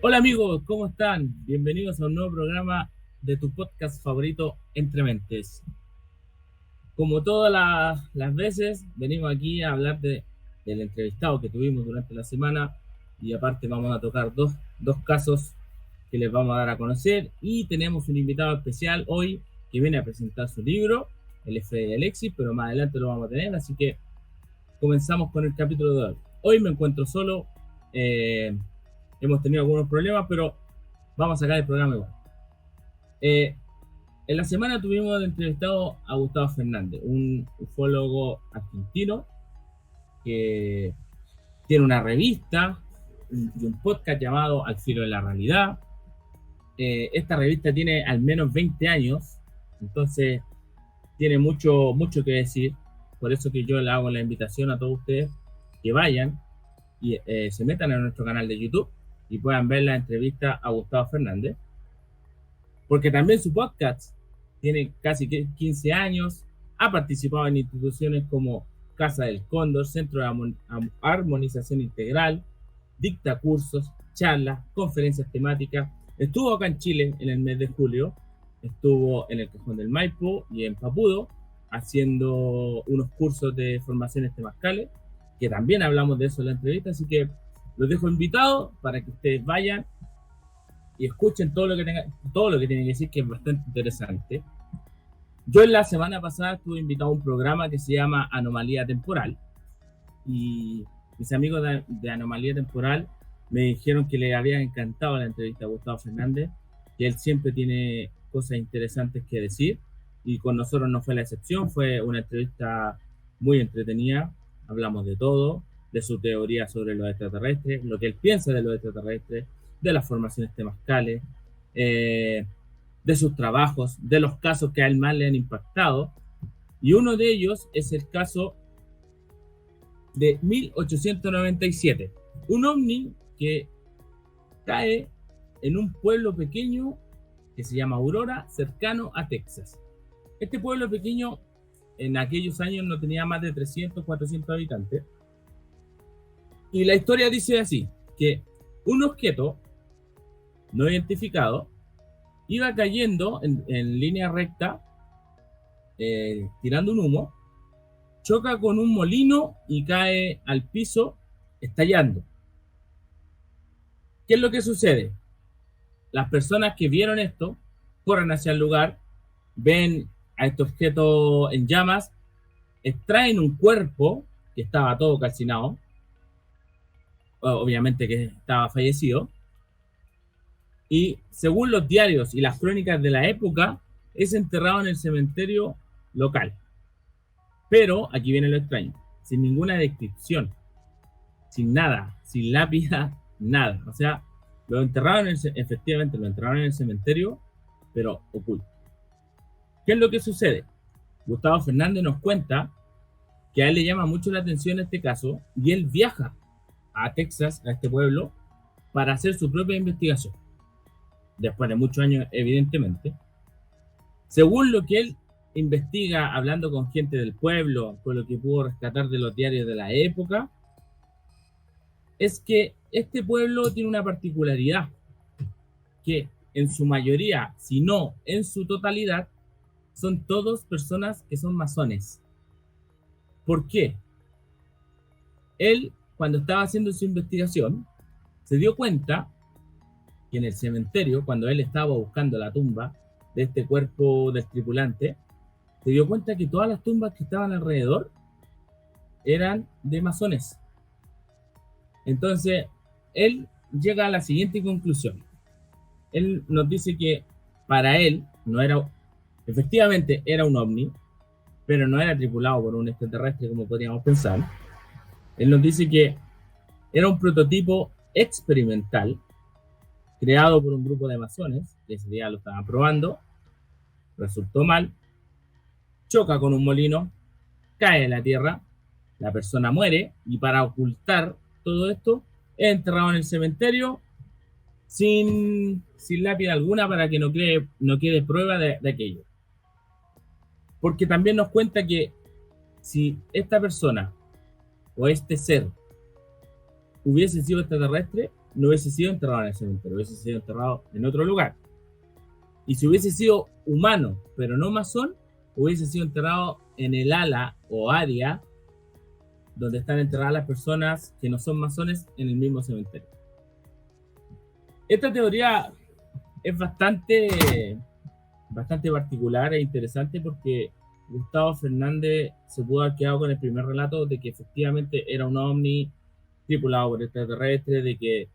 Hola amigos, ¿cómo están? Bienvenidos a un nuevo programa de tu podcast favorito, Entre Mentes. Como todas las veces, venimos aquí a hablar del entrevistado que tuvimos durante la semana y aparte vamos a tocar dos casos que les vamos a dar a conocer y tenemos un invitado especial hoy que viene a presentar su libro, el es Freddy Alexis, pero más adelante lo vamos a tener, así que comenzamos con el capítulo de hoy. Hoy me encuentro solo, hemos tenido algunos problemas, pero vamos a sacar el programa igual. En la semana tuvimos entrevistado a Gustavo Fernández, un ufólogo argentino que tiene una revista y un podcast llamado Al Filo de la Realidad. Esta revista tiene al menos 20 años, entonces tiene mucho que decir. Por eso que yo le hago la invitación a todos ustedes que vayan y se metan a nuestro canal de YouTube y puedan ver la entrevista a Gustavo Fernández. Porque también su podcast tiene casi 15 años, ha participado en instituciones como Casa del Cóndor, Centro de Armonización Integral, dicta cursos, charlas, conferencias temáticas. Estuvo acá en Chile en el mes de julio, estuvo en el Cajón del Maipo y en Papudo haciendo unos cursos de formaciones temascales, que también hablamos de eso en la entrevista, así que los dejo invitados para que ustedes vayan y escuchen todo lo que tienen que decir, que es bastante interesante. Yo en la semana pasada estuve invitado a un programa que se llama Anomalía Temporal y mis amigos de Anomalía Temporal me dijeron que les había encantado la entrevista a Gustavo Fernández, que él siempre tiene cosas interesantes que decir y con nosotros no fue la excepción. Fue una entrevista muy entretenida, hablamos de todo, de su teoría sobre los extraterrestres, lo que él piensa de los extraterrestres, de las formaciones temascales, de sus trabajos, de los casos que a él más le han impactado. Y uno de ellos es el caso de 1897. Un ovni que cae en un pueblo pequeño que se llama Aurora, cercano a Texas. Este pueblo pequeño en aquellos años no tenía más de 300, 400 habitantes. Y la historia dice así, que un objeto no identificado iba cayendo en línea recta, tirando un humo, choca con un molino y cae al piso estallando. ¿Qué es lo que sucede? Las personas que vieron esto corren hacia el lugar, ven a este objeto en llamas, extraen un cuerpo que estaba todo calcinado, obviamente que estaba fallecido, y según los diarios y las crónicas de la época, es enterrado en el cementerio local. Pero aquí viene lo extraño, sin ninguna descripción, sin nada, sin lápida, nada. O sea, efectivamente lo enterraron en el cementerio, pero oculto. ¿Qué es lo que sucede? Gustavo Fernández nos cuenta que a él le llama mucho la atención este caso y él viaja a Texas, a este pueblo, para hacer su propia investigación. Después de muchos años, evidentemente. Según lo que él investiga, hablando con gente del pueblo, con lo que pudo rescatar de los diarios de la época, es que este pueblo tiene una particularidad, que en su mayoría, si no en su totalidad, son todos personas que son masones. ¿Por qué? Él, cuando estaba haciendo su investigación, se dio cuenta que en el cementerio, cuando él estaba buscando la tumba de este cuerpo del tripulante, se dio cuenta que todas las tumbas que estaban alrededor eran de masones. Entonces, él llega a la siguiente conclusión. Él nos dice que para él no era, efectivamente era un ovni, pero no era tripulado por un extraterrestre como podríamos pensar. Él nos dice que era un prototipo experimental creado por un grupo de masones, que ese día lo estaban probando, resultó mal, choca con un molino, cae en la tierra, la persona muere y para ocultar todo esto es enterrado en el cementerio sin lápida alguna para que no quede prueba de aquello. Porque también nos cuenta que si esta persona o este ser hubiese sido extraterrestre, no hubiese sido enterrado en el cementerio, hubiese sido enterrado en otro lugar. Y si hubiese sido humano, pero no masón, hubiese sido enterrado en el ala o área donde están enterradas las personas que no son masones en el mismo cementerio. Esta teoría es bastante particular e interesante porque Gustavo Fernández se pudo haber quedado con el primer relato de que efectivamente era un ovni tripulado por extraterrestres, de que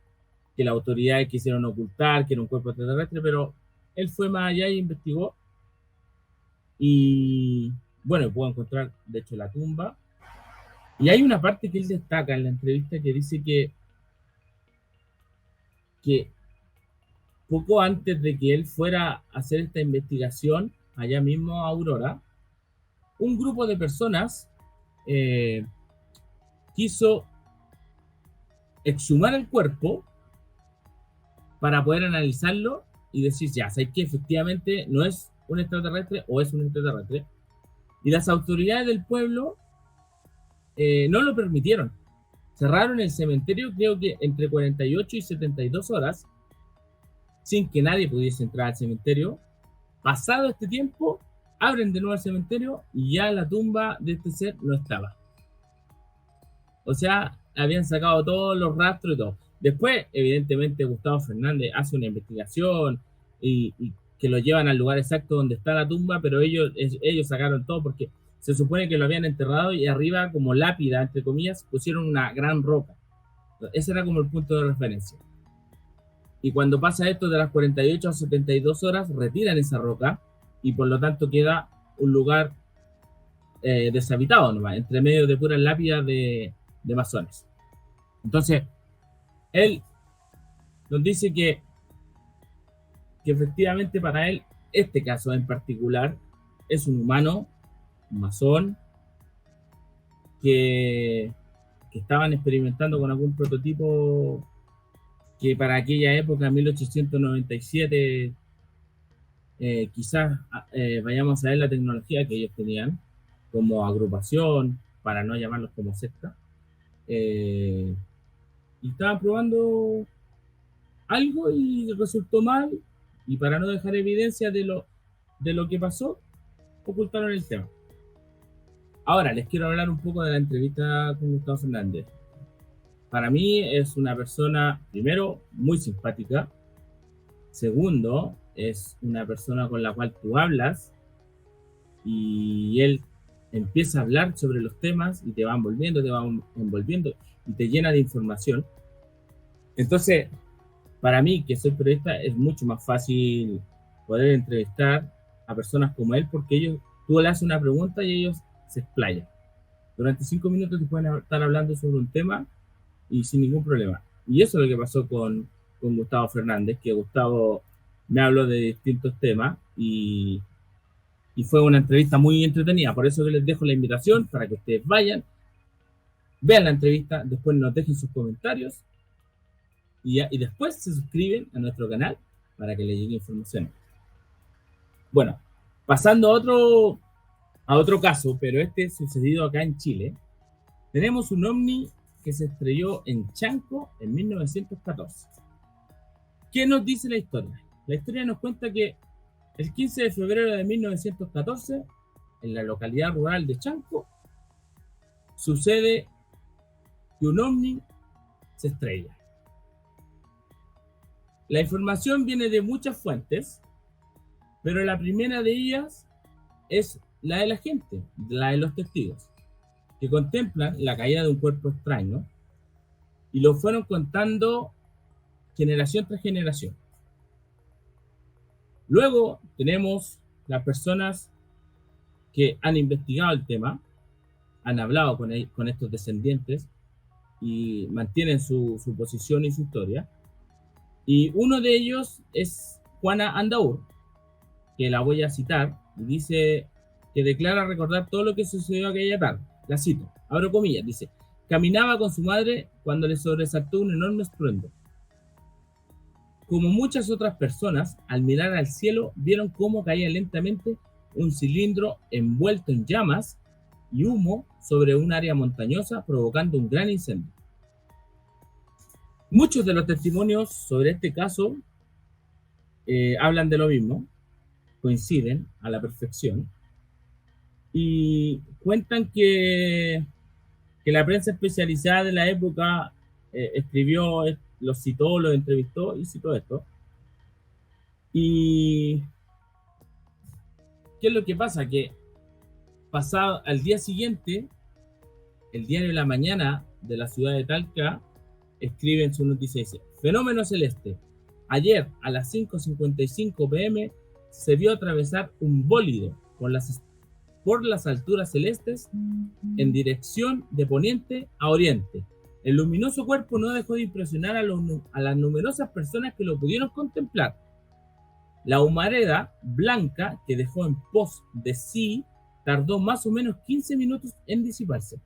las autoridades quisieron ocultar que era un cuerpo extraterrestre, pero él fue más allá y investigó y bueno, pudo encontrar de hecho la tumba. Y hay una parte que él destaca en la entrevista que dice que poco antes de que él fuera a hacer esta investigación allá mismo a Aurora, un grupo de personas quiso exhumar el cuerpo para poder analizarlo y decir, ya, ¿sabes que efectivamente no es un extraterrestre o es un extraterrestre? Y las autoridades del pueblo no lo permitieron. Cerraron el cementerio, creo que entre 48 y 72 horas, sin que nadie pudiese entrar al cementerio. Pasado este tiempo, abren de nuevo el cementerio y ya la tumba de este ser no estaba. O sea, habían sacado todos los rastros y todo. Después, evidentemente, Gustavo Fernández hace una investigación y que lo llevan al lugar exacto donde está la tumba, pero ellos sacaron todo porque se supone que lo habían enterrado y arriba, como lápida, entre comillas, pusieron una gran roca. Ese era como el punto de referencia. Y cuando pasa esto de las 48 a 72 horas, retiran esa roca y por lo tanto queda un lugar deshabitado nomás, entre medio de puras lápidas de masones. Entonces, él nos dice que efectivamente para él, este caso en particular, es un humano, un masón, que estaban experimentando con algún prototipo que para aquella época, 1897, quizás vayamos a ver la tecnología que ellos tenían como agrupación, para no llamarlos como secta, y estaban probando algo y resultó mal, y para no dejar evidencia de lo que pasó, ocultaron el tema. Ahora, les quiero hablar un poco de la entrevista con Gustavo Fernández. Para mí es una persona, primero, muy simpática. Segundo, es una persona con la cual tú hablas y él empieza a hablar sobre los temas y te va envolviendo y te llena de información. Entonces, para mí, que soy periodista, es mucho más fácil poder entrevistar a personas como él porque tú le haces una pregunta y ellos se explayan. Durante 5 minutos te pueden estar hablando sobre un tema y sin ningún problema. Y eso es lo que pasó con Gustavo Fernández, que Gustavo me habló de distintos temas y fue una entrevista muy entretenida. Por eso que les dejo la invitación para que ustedes vayan, vean la entrevista, después nos dejen sus comentarios y después se suscriben a nuestro canal para que les llegue información. Bueno, pasando a otro caso, pero este sucedido acá en Chile, tenemos un ovni que se estrelló en Chanco en 1914. ¿Qué nos dice la historia? La historia nos cuenta que el 15 de febrero de 1914, en la localidad rural de Chanco, sucede que un ovni se estrella. La información viene de muchas fuentes, pero la primera de ellas es la de la gente, la de los testigos, que contemplan la caída de un cuerpo extraño y lo fueron contando generación tras generación. Luego tenemos las personas que han investigado el tema, han hablado con estos descendientes y mantienen su posición y su historia. Y uno de ellos es Juana Andaur, que la voy a citar, y dice que declara recordar todo lo que sucedió aquella tarde. La cito, abro comillas, dice: caminaba con su madre cuando le sobresaltó un enorme estruendo. Como muchas otras personas, al mirar al cielo, vieron cómo caía lentamente un cilindro envuelto en llamas y humo sobre un área montañosa, provocando un gran incendio. Muchos de los testimonios sobre este caso hablan de lo mismo, coinciden a la perfección y cuentan que la prensa especializada de la época escribió, los citó, los entrevistó y citó esto. Y ¿qué es lo que pasa? Que pasado al día siguiente, el diario La Mañana de la ciudad de Talca escribe en su noticia, dice, fenómeno celeste. Ayer a las 5:55 pm se vio atravesar un bólido por las alturas celestes en dirección de poniente a oriente. El luminoso cuerpo no dejó de impresionar a las numerosas personas que lo pudieron contemplar. La humareda blanca que dejó en pos de sí tardó más o menos 15 minutos en disiparse,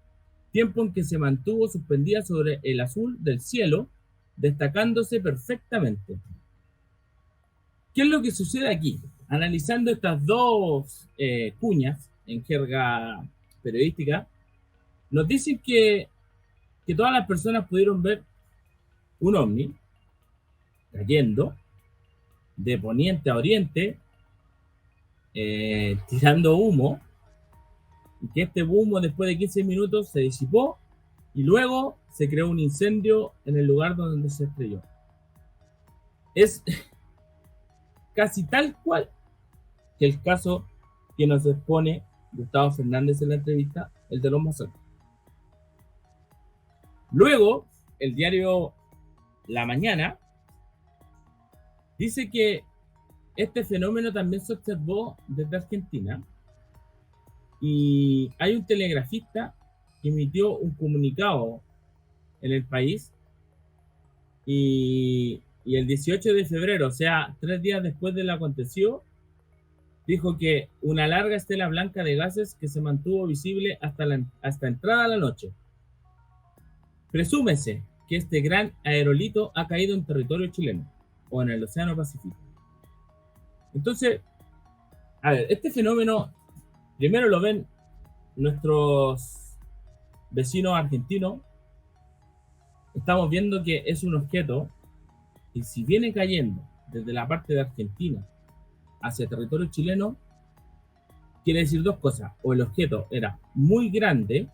tiempo en que se mantuvo suspendida sobre el azul del cielo, destacándose perfectamente. ¿Qué es lo que sucede aquí? Analizando estas dos cuñas en jerga periodística, nos dicen que todas las personas pudieron ver un ovni cayendo de poniente a oriente, tirando humo, y que este humo después de 15 minutos se disipó y luego se creó un incendio en el lugar donde se estrelló. Es casi tal cual que el caso que nos expone Gustavo Fernández en la entrevista, el de los masacres. Luego, el diario La Mañana dice que este fenómeno también se observó desde Argentina y hay un telegrafista que emitió un comunicado en el país y el 18 de febrero, o sea, 3 días después de lo acontecido, dijo que una larga estela blanca de gases que se mantuvo visible hasta entrada la noche. Presúmese que este gran aerolito ha caído en territorio chileno o en el Océano Pacífico. Entonces, a ver, este fenómeno primero lo ven nuestros vecinos argentinos. Estamos viendo que es un objeto y si viene cayendo desde la parte de Argentina hacia territorio chileno, quiere decir dos cosas. O el objeto era muy grande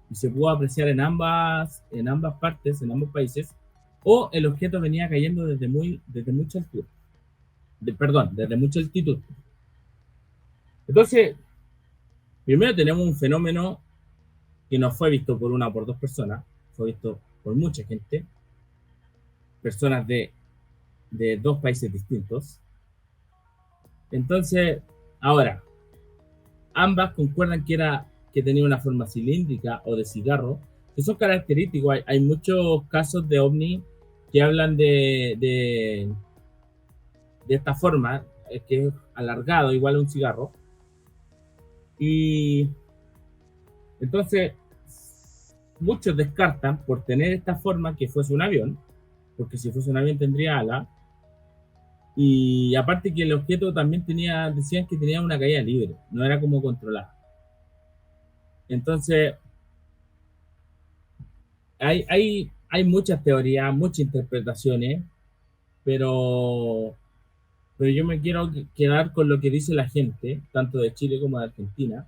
y se pudo apreciar en ambas partes, en ambos países, o el objeto venía cayendo desde mucha altura. Desde mucha altitud. Entonces, primero tenemos un fenómeno que no fue visto por una o por dos personas, fue visto por mucha gente, personas de dos países distintos. Entonces, ahora, ambas concuerdan que tenía una forma cilíndrica o de cigarro, que son característicos. Hay muchos casos de ovni que hablan de esta forma, que es alargado, igual a un cigarro. Y entonces, muchos descartan por tener esta forma que fuese un avión, porque si fuese un avión tendría ala. Y aparte que el objeto también decían que tenía una caída libre, no era como controlada. Entonces, hay muchas teorías, muchas interpretaciones, pero yo me quiero quedar con lo que dice la gente, tanto de Chile como de Argentina,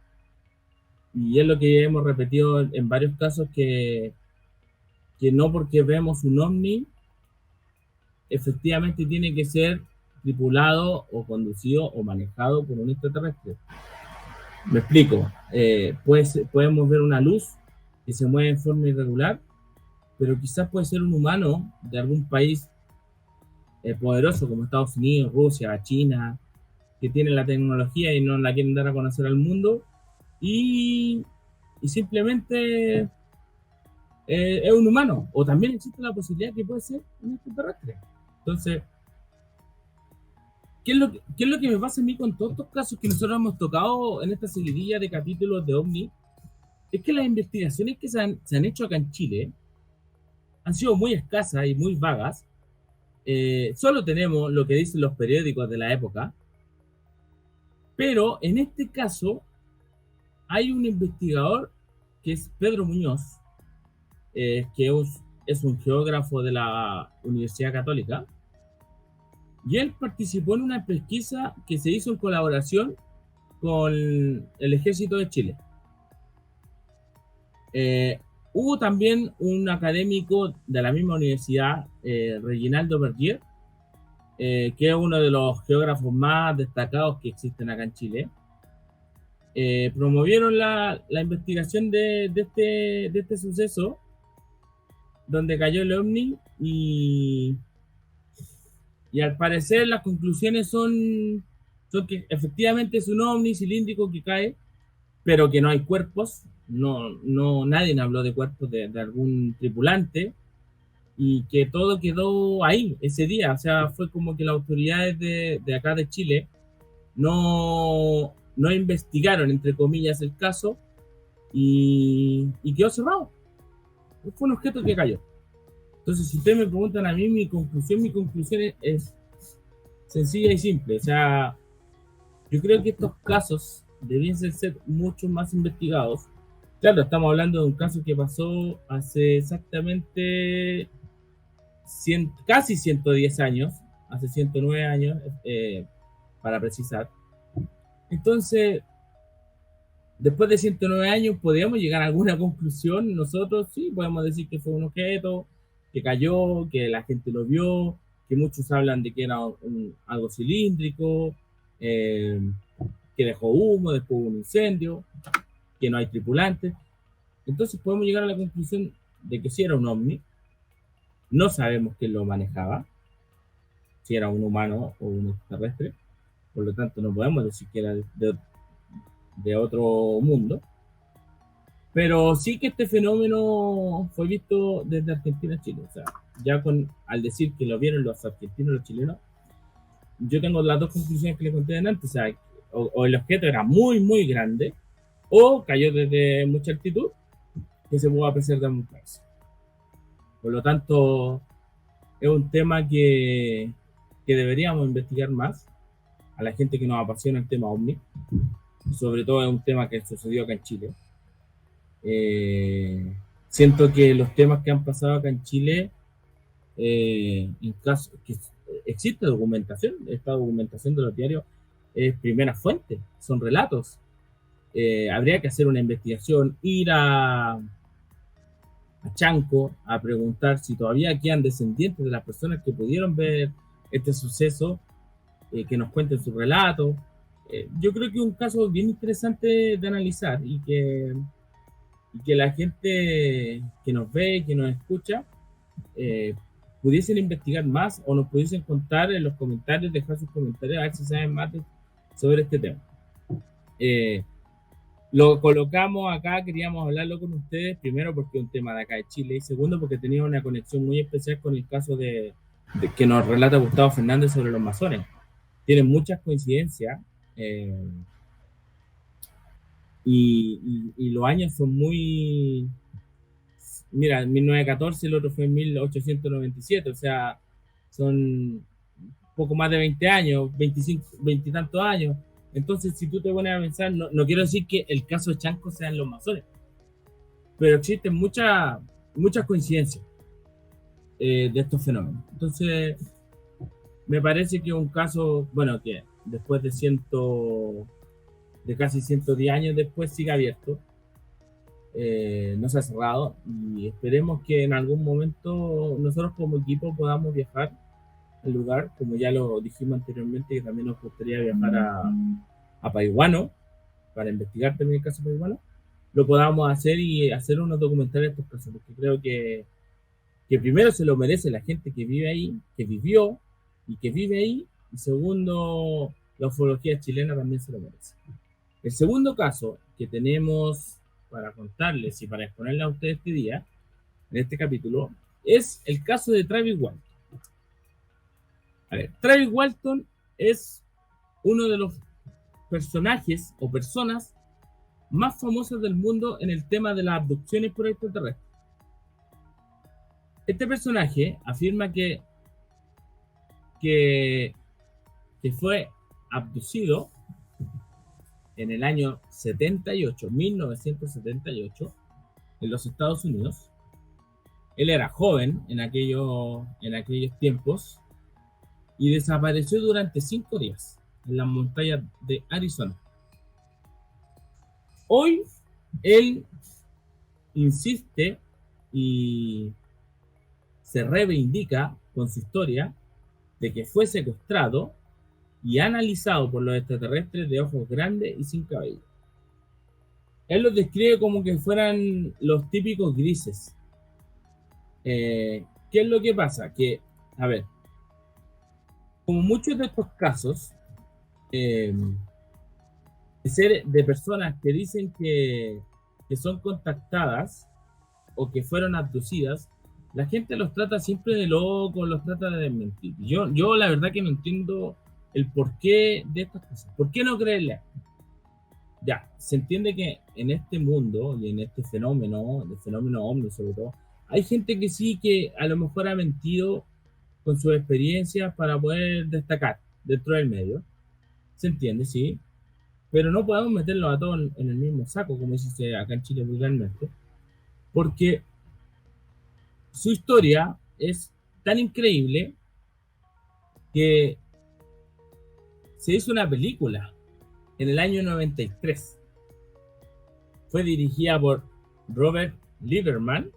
y es lo que hemos repetido en varios casos, que no porque vemos un ovni, efectivamente tiene que ser tripulado o conducido o manejado por un extraterrestre. Me explico. Podemos ver una luz que se mueve en forma irregular, pero quizás puede ser un humano de algún país poderoso como Estados Unidos, Rusia, China, que tiene la tecnología y no la quieren dar a conocer al mundo, y simplemente es un humano, o también existe la posibilidad que puede ser un extraterrestre. Entonces, ¿qué es lo que me pasa a mí con todos estos casos que nosotros hemos tocado en esta seguidilla de capítulos de OVNI? Es que las investigaciones que se han hecho acá en Chile han sido muy escasas y muy vagas. Solo tenemos lo que dicen los periódicos de la época, pero en este caso hay un investigador que es Pedro Muñoz, que es un geógrafo de la Universidad Católica y él participó en una pesquisa que se hizo en colaboración con el Ejército de Chile. Hubo también un académico de la misma universidad, Reginaldo Bergier, que es uno de los geógrafos más destacados que existen acá en Chile. Promovieron la investigación de este suceso, donde cayó el ovni, y al parecer las conclusiones son que efectivamente es un ovni cilíndrico que cae, pero que no hay cuerpos. Nadie habló de cuerpos de algún tripulante, y que todo quedó ahí ese día. O sea, fue como que las autoridades de acá de Chile no investigaron, entre comillas, el caso, y quedó cerrado. Fue un objeto que cayó. Entonces, si ustedes me preguntan a mí, mi conclusión es sencilla y simple. O sea, yo creo que estos casos debían ser mucho más investigados. Claro, estamos hablando de un caso que pasó hace exactamente casi 110 años, hace 109 años, para precisar. Entonces, después de 109 años, ¿podríamos llegar a alguna conclusión? Nosotros sí, podemos decir que fue un objeto que cayó, que la gente lo vio, que muchos hablan de que era algo cilíndrico, que dejó humo, después hubo un incendio, que no hay tripulantes. Entonces podemos llegar a la conclusión de que sí era un ovni. No sabemos quién lo manejaba, si era un humano o un extraterrestre. Por lo tanto, no podemos decir que era de otro mundo. Pero sí que este fenómeno fue visto desde Argentina a Chile. O sea, ya al decir que lo vieron los argentinos y los chilenos, yo tengo las dos conclusiones que les conté antes. O sea, o el objeto era muy, muy grande, o cayó desde mucha altitud, que se pudo apreciar de muchas veces. Por lo tanto, es un tema que deberíamos investigar más a la gente que nos apasiona el tema OVNI. Sobre todo es un tema que sucedió acá en Chile. Siento que los temas que han pasado acá en Chile, en caso que existe documentación, esta documentación de los diarios es primera fuente, son relatos. Habría que hacer una investigación, ir a Chanco a preguntar si todavía quedan descendientes de las personas que pudieron ver este suceso, que nos cuenten su relato. Yo creo que es un caso bien interesante de analizar, y que la gente que nos ve, que nos escucha, pudiesen investigar más, o nos pudiesen contar en los comentarios, dejar sus comentarios, a ver si saben más sobre este tema. Lo colocamos acá, queríamos hablarlo con ustedes, primero porque es un tema de acá de Chile, y segundo porque tenía una conexión muy especial con el caso de que nos relata Gustavo Fernández sobre los masones. Tienen muchas coincidencias, y los años son muy... Mira, en 1914, el otro fue en 1897, o sea, son poco más de 20 años, 25, 20 y tantos años. Entonces, si tú te pones a pensar, no quiero decir que el caso de Chanco sean los masones, pero existen muchas coincidencias, de estos fenómenos. Entonces, me parece que un caso, bueno, que después de casi 110 años después sigue abierto, no se ha cerrado, y esperemos que en algún momento nosotros como equipo podamos viajar al lugar, como ya lo dijimos anteriormente, que también nos gustaría viajar a Paihuano para investigar también el caso de Paihuano, lo podamos hacer y hacer unos documentales de estos casos, porque creo que primero se lo merece la gente que vive ahí, que vivió y que vive ahí, y segundo, la ufología chilena también se lo merece. El segundo caso que tenemos para contarles y para exponerles a ustedes este día, en este capítulo, es el caso de Travis Walton. A ver, Travis Walton es uno de los personajes o personas más famosas del mundo en el tema de las abducciones por extraterrestres. Este personaje afirma que fue abducido en el año 78, 1978, en los Estados Unidos, Él era joven en aquellos tiempos y desapareció durante 5 días en las montañas de Arizona. Hoy él insiste y se reivindica con su historia de que fue secuestrado y analizado por los extraterrestres de ojos grandes y sin cabello. Él los describe como que fueran los típicos grises. ¿Qué es lo que pasa? Que, a ver, como muchos de estos casos, eh, de personas que dicen que son contactadas o que fueron abducidas, la gente los trata siempre de locos, los trata de desmentir. Yo la verdad que no entiendo el porqué de estas cosas. ¿Por qué no creerle? Ya, se entiende que en este mundo y en este fenómeno, el fenómeno ovni sobre todo, hay gente que sí que a lo mejor ha mentido con sus experiencias para poder destacar dentro del medio. Se entiende, sí, pero no podemos meterlos a todos en el mismo saco, como dice acá en Chile vulgarmente, porque su historia es tan increíble que se hizo una película en el año 93. Fue dirigida por Robert Lieberman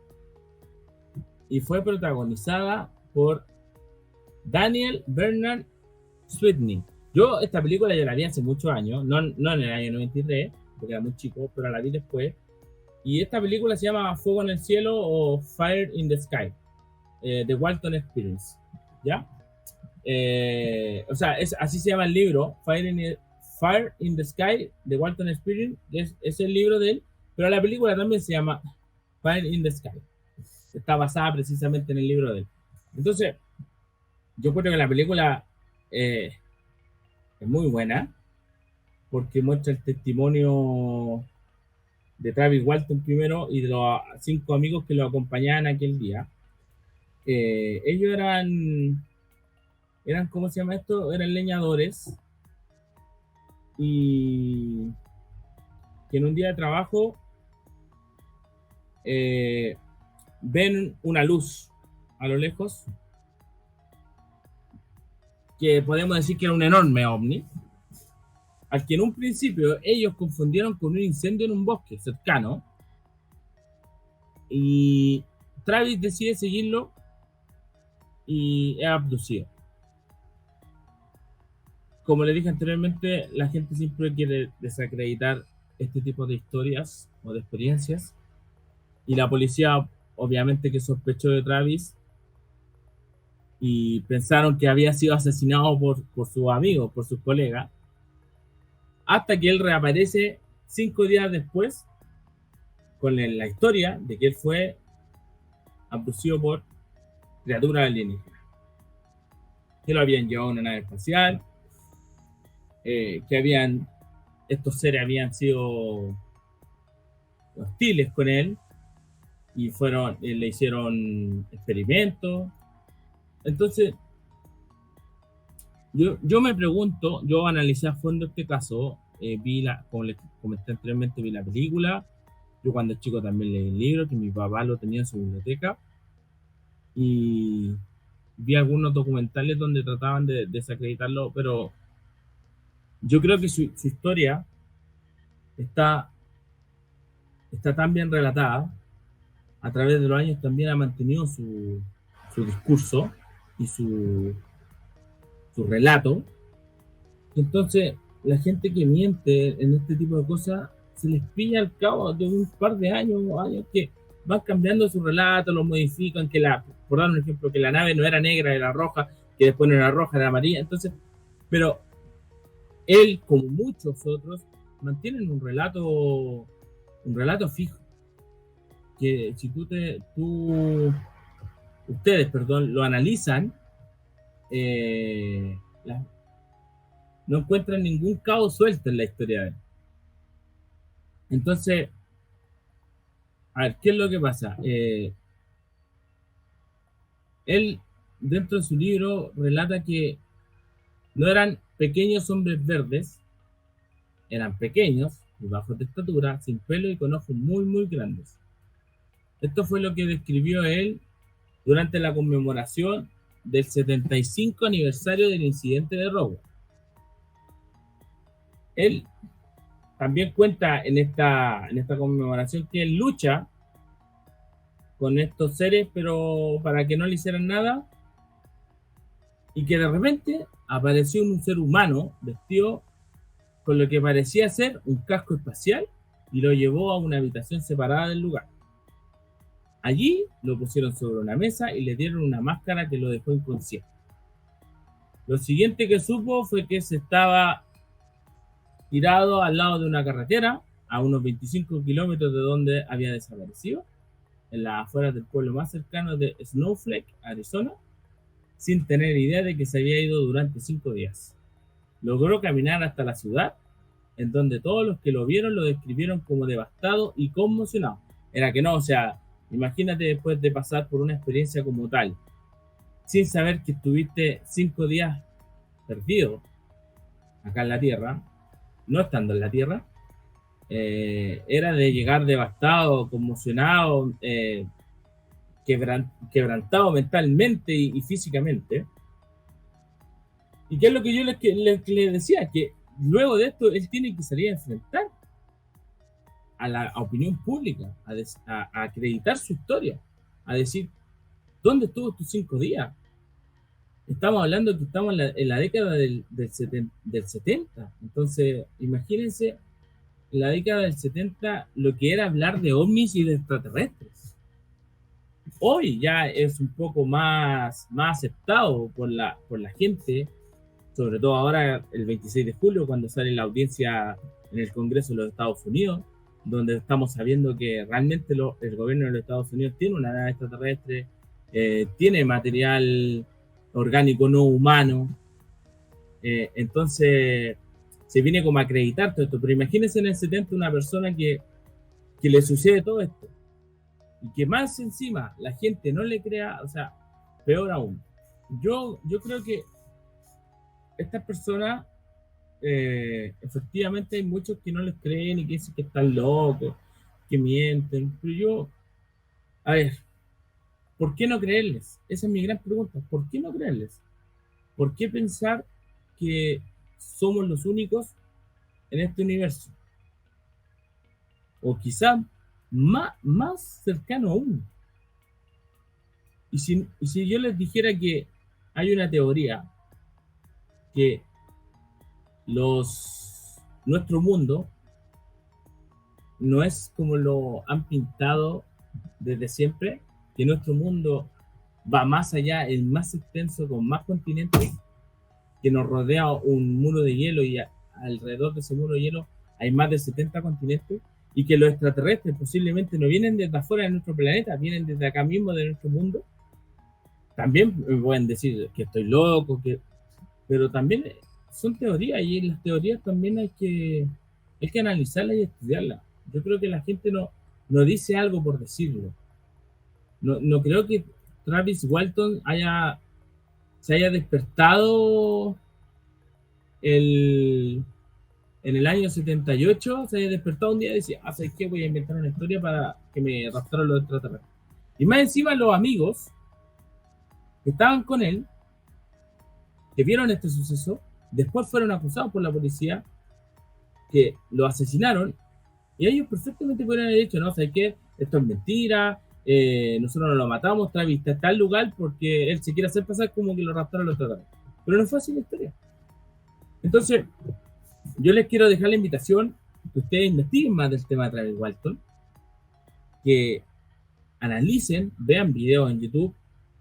y fue protagonizada por Daniel Bernard Sweeney. Yo esta película ya la vi hace muchos años, no en el año 93, porque era muy chico, pero la vi después. Y esta película se llama Fuego en el Cielo o Fire in the Sky, The Walton Experience. ¿Ya? O sea, así se llama el libro, Fire in the Sky, The Walton Experience, es el libro de él, pero la película también se llama Fire in the Sky. Está basada precisamente en el libro de él. Entonces, yo creo que la película es muy buena porque muestra el testimonio de Travis Walton primero y de los 5 amigos que lo acompañaban aquel día. Ellos eran, ¿cómo se llama esto? Eran leñadores y que en un día de trabajo ven una luz a lo lejos que podemos decir que era un enorme ovni, al que en un principio ellos confundieron con un incendio en un bosque cercano, y Travis decide seguirlo y es abducido. Como le dije anteriormente, la gente siempre quiere desacreditar este tipo de historias o de experiencias, y la policía obviamente que sospechó de Travis y pensaron que había sido asesinado por sus amigos, por sus colegas, hasta que él reaparece 5 días después con la historia de que él fue abducido por criaturas alienígenas, que lo habían llevado a una nave espacial, que estos seres habían sido hostiles con él y le hicieron experimentos. Entonces, yo me pregunto, yo analicé a fondo este caso, como les comenté anteriormente, vi la película, yo cuando chico también leí el libro, que mi papá lo tenía en su biblioteca, y vi algunos documentales donde trataban de desacreditarlo, pero yo creo que su historia está, está tan bien relatada, a través de los años también ha mantenido su discurso y su relato. Entonces, la gente que miente en este tipo de cosas se les pilla al cabo de un par de años que van cambiando su relato, lo modifican, por dar un ejemplo, que la nave no era negra, era roja, que después no era roja, era amarilla. Entonces, pero él, como muchos otros, mantienen un relato fijo. Que si ustedes, perdón, lo analizan, eh, la, no encuentran ningún cabo suelto en la historia de él. Entonces, a ver, ¿qué es lo que pasa? Él, dentro de su libro, relata que no eran pequeños hombres verdes, eran pequeños y bajos de estatura, sin pelo y con ojos muy, muy grandes. Esto fue lo que describió él durante la conmemoración del 75 aniversario del incidente de Roswell. Él también cuenta en esta conmemoración que él lucha con estos seres, pero para que no le hicieran nada, y que de repente apareció un ser humano vestido con lo que parecía ser un casco espacial y lo llevó a una habitación separada del lugar. Allí lo pusieron sobre una mesa y le dieron una máscara que lo dejó inconsciente. Lo siguiente que supo fue que se estaba tirado al lado de una carretera a unos 25 kilómetros de donde había desaparecido, en las afueras del pueblo más cercano de Snowflake, Arizona, sin tener idea de que se había ido durante 5 días. Logró caminar hasta la ciudad, en donde todos los que lo vieron lo describieron como devastado y conmocionado. Era que no, o sea, imagínate después de pasar por una experiencia como tal, sin saber que estuviste 5 días perdido acá en la Tierra, no estando en la Tierra, era de llegar devastado, conmocionado, quebrantado mentalmente y físicamente. ¿Y qué es lo que yo les decía? Que luego de esto él tiene que salir a enfrentar a la opinión pública, a acreditar su historia, a decir, ¿dónde estuvo estos 5 días? Estamos hablando que estamos en la década del 70. Entonces, imagínense en la década del 70 lo que era hablar de ovnis y de extraterrestres. Hoy ya es un poco más aceptado por la gente, sobre todo ahora el 26 de julio, cuando sale la audiencia en el Congreso de los Estados Unidos, donde estamos sabiendo que realmente el gobierno de los Estados Unidos tiene una nave extraterrestre, tiene material orgánico no humano, entonces se viene como a acreditar todo esto. Pero imagínense en el 70 una persona que le sucede todo esto, y que más encima la gente no le crea, o sea, peor aún. Yo creo que estas personas, efectivamente hay muchos que no les creen y que dicen que están locos, que mienten, pero yo, a ver, ¿por qué no creerles? Esa es mi gran pregunta. ¿Por qué no creerles? ¿Por qué pensar que somos los únicos en este universo? O quizá más cercano aún. Y si yo les dijera que hay una teoría que nuestro mundo no es como lo han pintado desde siempre, que nuestro mundo va más allá, es más extenso, con más continentes, que nos rodea un muro de hielo y alrededor de ese muro de hielo hay más de 70 continentes, y que los extraterrestres posiblemente no vienen desde afuera de nuestro planeta, vienen desde acá mismo de nuestro mundo. También me pueden decir que estoy loco, pero también son teorías, y en las teorías también hay que analizarlas y estudiarlas. Yo creo que la gente no dice algo por decirlo. No creo que Travis Walton se haya despertado en el año 78, se haya despertado un día y decía, ¿sabes qué? Voy a inventar una historia para que me raptaran los extraterrestres. Y más encima los amigos que estaban con él, que vieron este suceso, después fueron acusados por la policía, que lo asesinaron, y ellos perfectamente podrían haber dicho, no, ¿sabes qué? Esto es mentira, nosotros no lo matamos, Travis está en tal lugar porque él se quiere hacer pasar como que lo raptaron los extraterrestres. Pero no fue así la historia. Entonces, yo les quiero dejar la invitación que ustedes investiguen más del tema de Travis Walton, que analicen, vean videos en YouTube,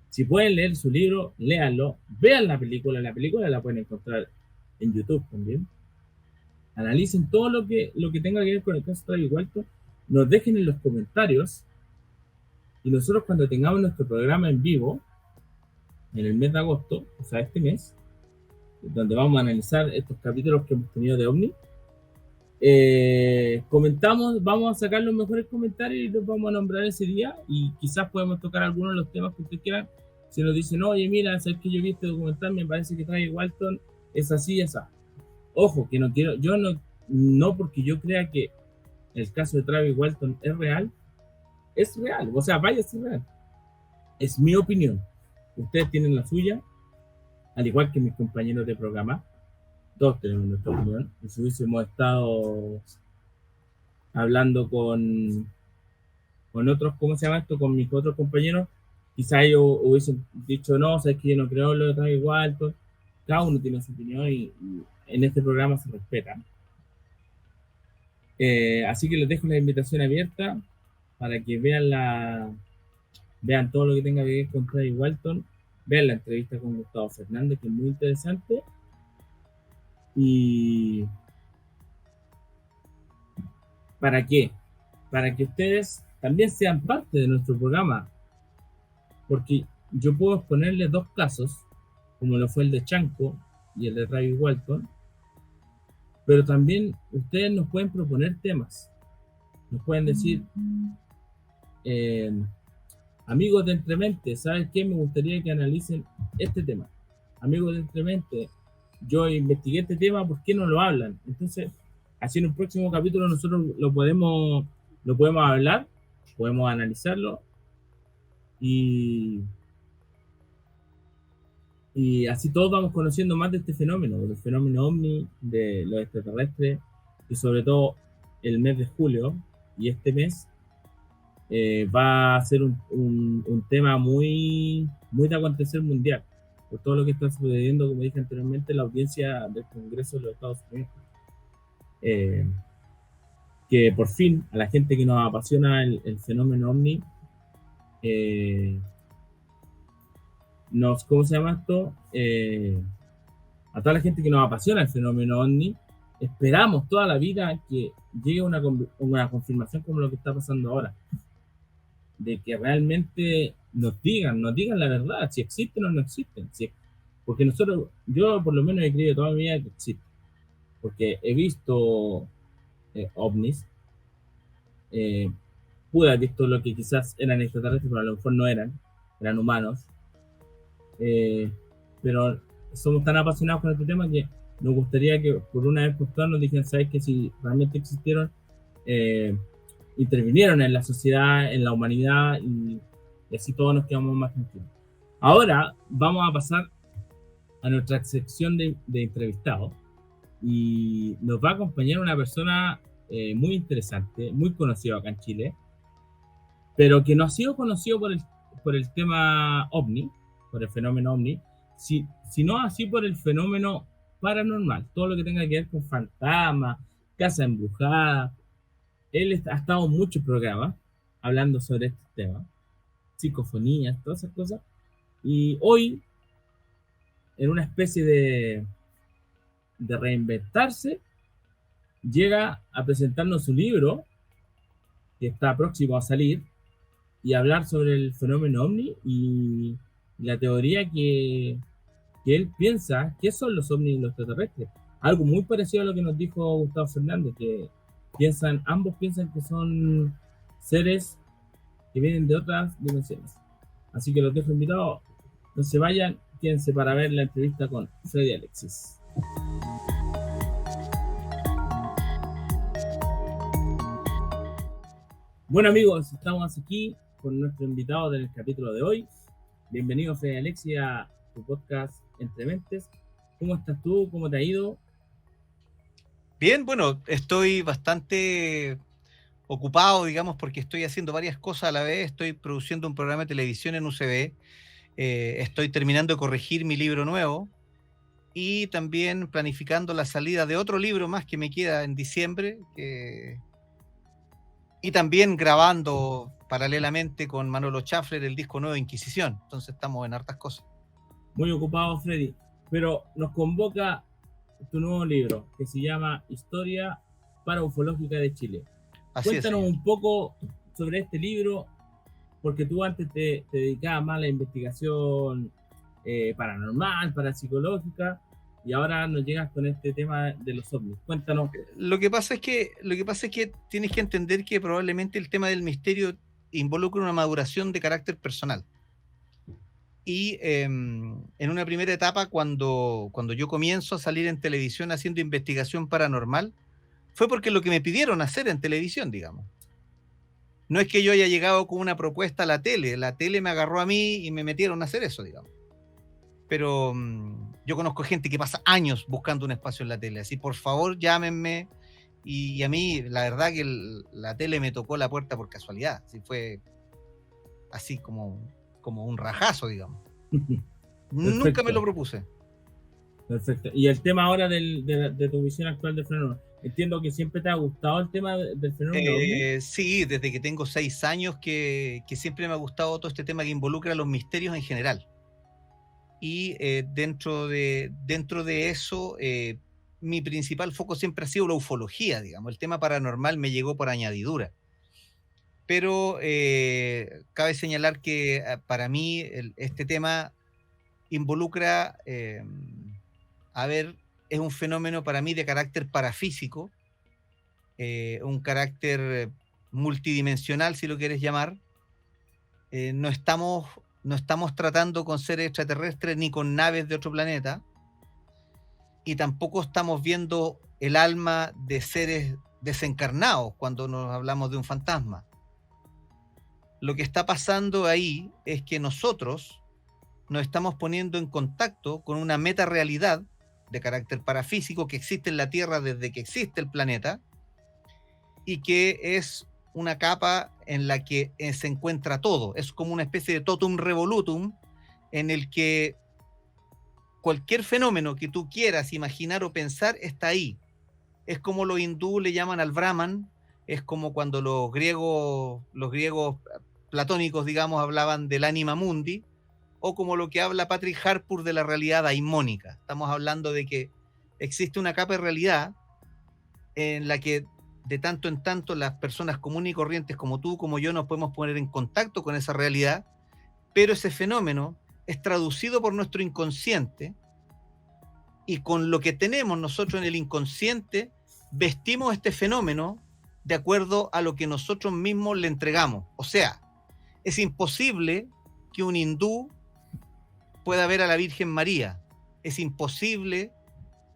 si pueden leer su libro, léanlo, vean la película la pueden encontrar en YouTube también. Analicen todo lo que tenga que ver con el caso de Travis Walton, nos dejen en los comentarios, y nosotros cuando tengamos nuestro programa en vivo, en el mes de agosto, o sea, este mes, donde vamos a analizar estos capítulos que hemos tenido de OVNI, comentamos, vamos a sacar los mejores comentarios y los vamos a nombrar ese día, y quizás podemos tocar algunos de los temas que ustedes quieran. Si nos dicen, oye, mira, sabes que yo vi este documental, me parece que Travis Walton es así y así. Ojo, que no quiero, yo no porque yo crea que el caso de Travis Walton es real, o sea, vaya a ser real. Es mi opinión. Ustedes tienen la suya, al igual que mis compañeros de programa. Todos tenemos nuestra opinión. Y si hubiésemos estado hablando con otros, ¿cómo se llama esto? Con mis otros compañeros, quizá ellos hubiesen dicho, no, sabes que yo no creo lo de Travis Walton. Cada uno tiene su opinión y en este programa se respeta. Así que les dejo la invitación abierta para que vean todo lo que tenga que ver con Travis Walton, vean la entrevista con Gustavo Fernández, que es muy interesante. ¿Y para qué? Para que ustedes también sean parte de nuestro programa, porque yo puedo exponerles dos casos, como lo fue el de Chanco y el de Travis Walton, pero también ustedes nos pueden proponer temas, nos pueden decir, amigos de Entremente, ¿sabes qué? Me gustaría que analicen este tema. Amigos de Entremente, yo investigué este tema, ¿por qué no lo hablan? Entonces, así en un próximo capítulo nosotros lo podemos hablar, podemos analizarlo y así todos vamos conociendo más de este fenómeno, del fenómeno OVNI, de los extraterrestres, y sobre todo el mes de julio y este mes va a ser un tema muy de acontecer mundial, por todo lo que está sucediendo, como dije anteriormente, la audiencia del Congreso de los Estados Unidos. Que por fin, a la gente que nos apasiona el fenómeno OVNI, ¿cómo se llama esto? A toda la gente que nos apasiona el fenómeno OVNI, esperamos toda la vida que llegue una confirmación como lo que está pasando ahora, de que realmente nos digan la verdad, si existen o no existen, porque yo por lo menos he creído toda mi vida que existen, porque he visto ovnis, pude haber visto lo que quizás eran extraterrestres, pero a lo mejor no eran humanos, pero somos tan apasionados con este tema que nos gustaría que por una vez por todas nos dijeran, ¿sabes? Que si realmente existieron, intervinieron en la sociedad, en la humanidad, y así todos nos quedamos más tranquilos. Ahora vamos a pasar a nuestra sección de entrevistados y nos va a acompañar una persona muy interesante, muy conocido acá en Chile, pero que no ha sido conocido por el tema OVNI, por el fenómeno OVNI, sino así por el fenómeno paranormal, todo lo que tenga que ver con fantasmas, casa embrujada. Él ha estado en muchos programas hablando sobre este tema, psicofonías, todas esas cosas, y hoy, en una especie de reinventarse, llega a presentarnos su libro, que está próximo a salir, y hablar sobre el fenómeno OVNI y la teoría que él piensa que son los ovnis y los extraterrestres. Algo muy parecido a lo que nos dijo Gustavo Fernández, que ambos piensan que son seres que vienen de otras dimensiones. Así que los dejo invitados, no se vayan, quédense para ver la entrevista con Freddy Alexis. Bueno amigos, estamos aquí con nuestro invitado del capítulo de hoy. Bienvenido Freddy Alexis a tu podcast Entre Mentes. ¿Cómo estás tú? ¿Cómo te ha ido? Bien, bueno, estoy bastante ocupado, digamos, porque estoy haciendo varias cosas a la vez. Estoy produciendo un programa de televisión en UCB, estoy terminando de corregir mi libro nuevo y también planificando la salida de otro libro más que me queda en diciembre, y también grabando paralelamente con Manolo Schaffler el disco nuevo Inquisición. Entonces estamos en hartas cosas. Muy ocupado, Freddy, pero nos convoca tu nuevo libro que se llama Historia Paraufológica de Chile. Así Cuéntanos un poco sobre este libro, porque tú antes te dedicabas más a la investigación paranormal, parapsicológica, y ahora nos llegas con este tema de los ovnis. Cuéntanos. Lo que pasa es que tienes que entender que probablemente el tema del misterio involucra una maduración de carácter personal. Y en una primera etapa, cuando yo comienzo a salir en televisión haciendo investigación paranormal, fue porque lo que me pidieron hacer en televisión, digamos. No es que yo haya llegado con una propuesta a la tele me agarró a mí y me metieron a hacer eso, digamos. Pero yo conozco gente que pasa años buscando un espacio en la tele, así por favor llámenme. Y a mí, la verdad que la tele me tocó la puerta por casualidad, así fue así como un rajazo, digamos. Nunca me lo propuse. Perfecto. Y el tema ahora de tu visión actual de fenómeno, entiendo que siempre te ha gustado el tema del fenómeno ovni. Sí, desde que tengo 6 años que siempre me ha gustado todo este tema que involucra los misterios en general. Y dentro de eso, mi principal foco siempre ha sido la ufología, digamos. El tema paranormal me llegó por añadidura. Pero cabe señalar que para mí este tema involucra, es un fenómeno para mí de carácter parafísico, un carácter multidimensional, si lo quieres llamar. No estamos tratando con seres extraterrestres ni con naves de otro planeta, y tampoco estamos viendo el alma de seres desencarnados cuando nos hablamos de un fantasma. Lo que está pasando ahí es que nosotros nos estamos poniendo en contacto con una metarealidad de carácter parafísico que existe en la Tierra desde que existe el planeta, y que es una capa en la que se encuentra todo. Es como una especie de totum revolutum en el que cualquier fenómeno que tú quieras imaginar o pensar está ahí. Es como los hindúes le llaman al Brahman, es como cuando los griegos platónicos, digamos, hablaban del anima mundi, o como lo que habla Patrick Harpur de la realidad daimónica. Estamos hablando de que existe una capa de realidad en la que de tanto en tanto las personas comunes y corrientes como tú, como yo, nos podemos poner en contacto con esa realidad, pero ese fenómeno es traducido por nuestro inconsciente, y con lo que tenemos nosotros en el inconsciente vestimos este fenómeno de acuerdo a lo que nosotros mismos le entregamos. O sea, es imposible que un hindú pueda ver a la Virgen María. Es imposible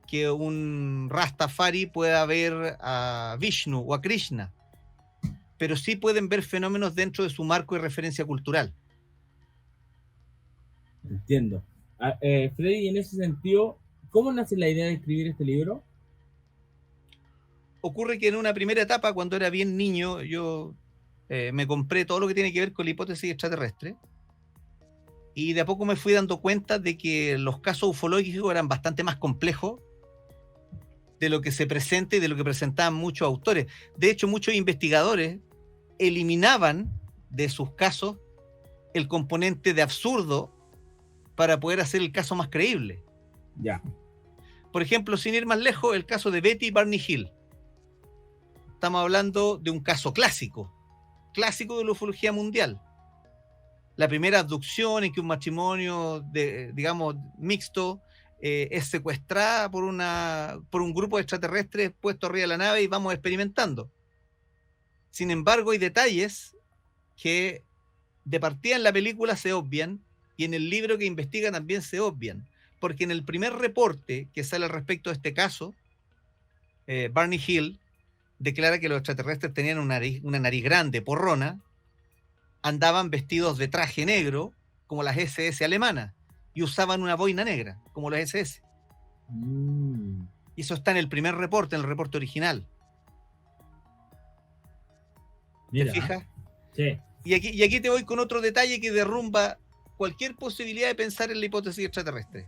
que un Rastafari pueda ver a Vishnu o a Krishna, pero sí pueden ver fenómenos dentro de su marco de referencia cultural. Entiendo. Freddy, en ese sentido, ¿cómo nace la idea de escribir este libro? Ocurre que en una primera etapa, cuando era bien niño, yo me compré todo lo que tiene que ver con la hipótesis extraterrestre, y de a poco me fui dando cuenta de que los casos ufológicos eran bastante más complejos de lo que se presenta y de lo que presentaban muchos autores. De hecho, muchos investigadores eliminaban de sus casos el componente de absurdo para poder hacer el caso más creíble. Ya. Por ejemplo, sin ir más lejos, el caso de Betty Barney Hill. Estamos hablando de un caso clásico de la ufología mundial. La primera abducción en que un matrimonio, digamos, mixto, es secuestrada por un grupo de extraterrestres puesto arriba de la nave y vamos experimentando. Sin embargo, hay detalles que de partida en la película se obvian, y en el libro que investiga también se obvian, porque en el primer reporte que sale al respecto de este caso, Barney Hill declara que los extraterrestres tenían una nariz grande, porrona, andaban vestidos de traje negro, como las SS alemanas, y usaban una boina negra, como las SS. Y eso está en el primer reporte, en el reporte original. Mira. ¿Te fijas? Sí. Y aquí te voy con otro detalle que derrumba cualquier posibilidad de pensar en la hipótesis extraterrestre.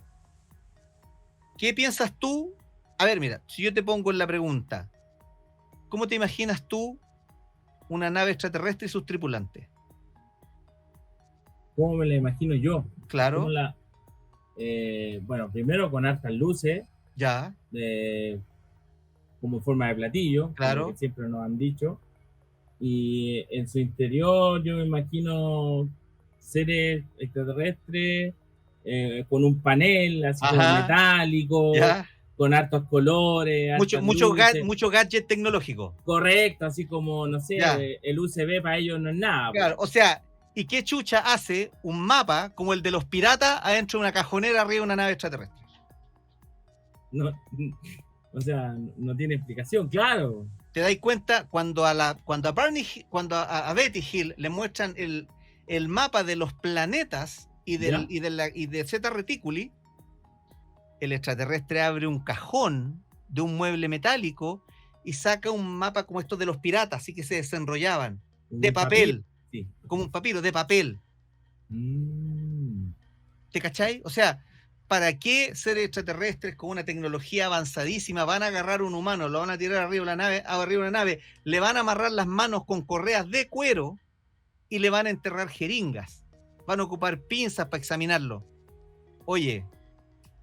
¿Qué piensas tú? A ver, mira, si yo te pongo en la pregunta, ¿cómo te imaginas tú una nave extraterrestre y sus tripulantes? ¿Cómo me la imagino yo? Claro. Bueno, primero con hartas luces. Ya. Como forma de platillo. Claro. Como que siempre nos han dicho. Y en su interior yo me imagino seres extraterrestres con un panel así como metálico. Ya. Con hartos colores. Mucho gadget tecnológico. Correcto, así como, no sé, ya. El USB para ellos no es nada. Claro, o sea, ¿y qué chucha hace un mapa como el de los piratas adentro de una cajonera arriba de una nave extraterrestre? No, o sea, no tiene explicación, claro. te dais cuenta cuando a Betty Hill le muestran el mapa de los planetas y de Zeta Reticuli, el extraterrestre abre un cajón de un mueble metálico y saca un mapa como estos de los piratas, así que se desenrollaban, de papel, sí, como un papiro de papel. ¿Te cachai? O sea, ¿para qué seres extraterrestres con una tecnología avanzadísima van a agarrar a un humano, lo van a tirar arriba de una nave, le van a amarrar las manos con correas de cuero y le van a enterrar jeringas? Van a ocupar pinzas para examinarlo. Oye,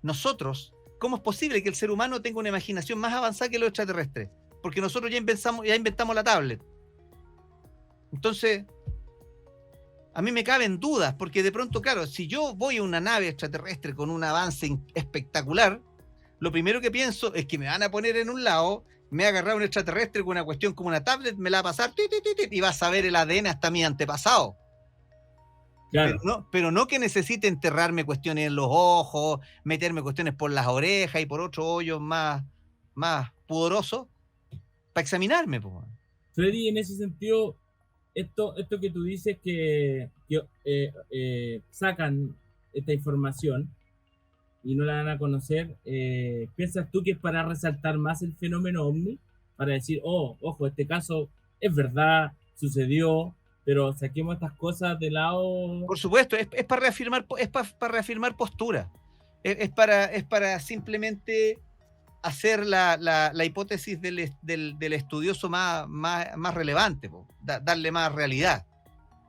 nosotros, ¿cómo es posible que el ser humano tenga una imaginación más avanzada que los extraterrestres? Porque nosotros ya inventamos la tablet. Entonces, a mí me caben dudas, porque de pronto, claro, si yo voy a una nave extraterrestre con un avance espectacular, lo primero que pienso es que me van a poner en un lado, me va a agarrar un extraterrestre con una cuestión como una tablet, me la va a pasar y va a saber el ADN hasta mi antepasado. Claro. Pero no que necesite enterrarme cuestiones en los ojos, meterme cuestiones por las orejas y por otros hoyos más pudorosos para examinarme. Freddy, en ese sentido, esto que tú dices que sacan esta información y no la dan a conocer, ¿piensas tú que es para resaltar más el fenómeno OVNI? Para decir, ojo, este caso es verdad, sucedió, pero saquemos estas cosas de lado. Por supuesto, es para reafirmar postura. Es para simplemente hacer la hipótesis del estudioso más relevante, darle más realidad,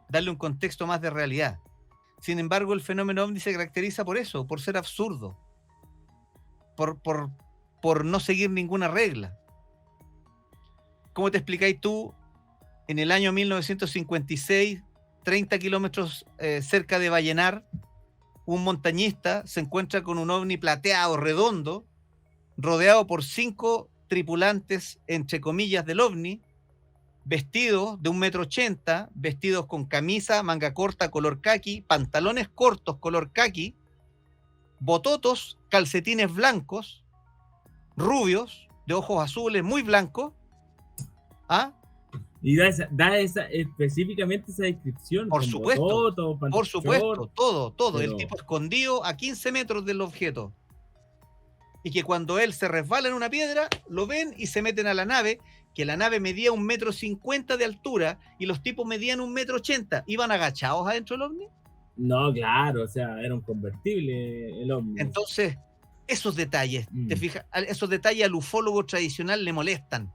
darle un contexto más de realidad. Sin embargo, el fenómeno OVNI se caracteriza por eso, por ser absurdo, por no seguir ninguna regla. ¿Cómo te explicáis tú? En el año 1956, 30 kilómetros cerca de Vallenar, un montañista se encuentra con un ovni plateado, redondo, rodeado por 5 tripulantes, entre comillas, del ovni, vestidos de 1,80 m, vestidos con camisa, manga corta, color caqui, pantalones cortos, color caqui, bototos, calcetines blancos, rubios, de ojos azules, muy blancos. ¿Ah? Y da específicamente esa descripción. Por supuesto, bototo, por supuesto, todo. Pero... el tipo escondido a 15 metros del objeto. Y que cuando él se resbala en una piedra, lo ven y se meten a la nave, que la nave medía 1,50 m de altura y los tipos medían 1,80 m. ¿Iban agachados adentro del ovni? No, claro, o sea, era un convertible el ovni. Entonces, esos detalles, ¿te fijas? Esos detalles al ufólogo tradicional le molestan.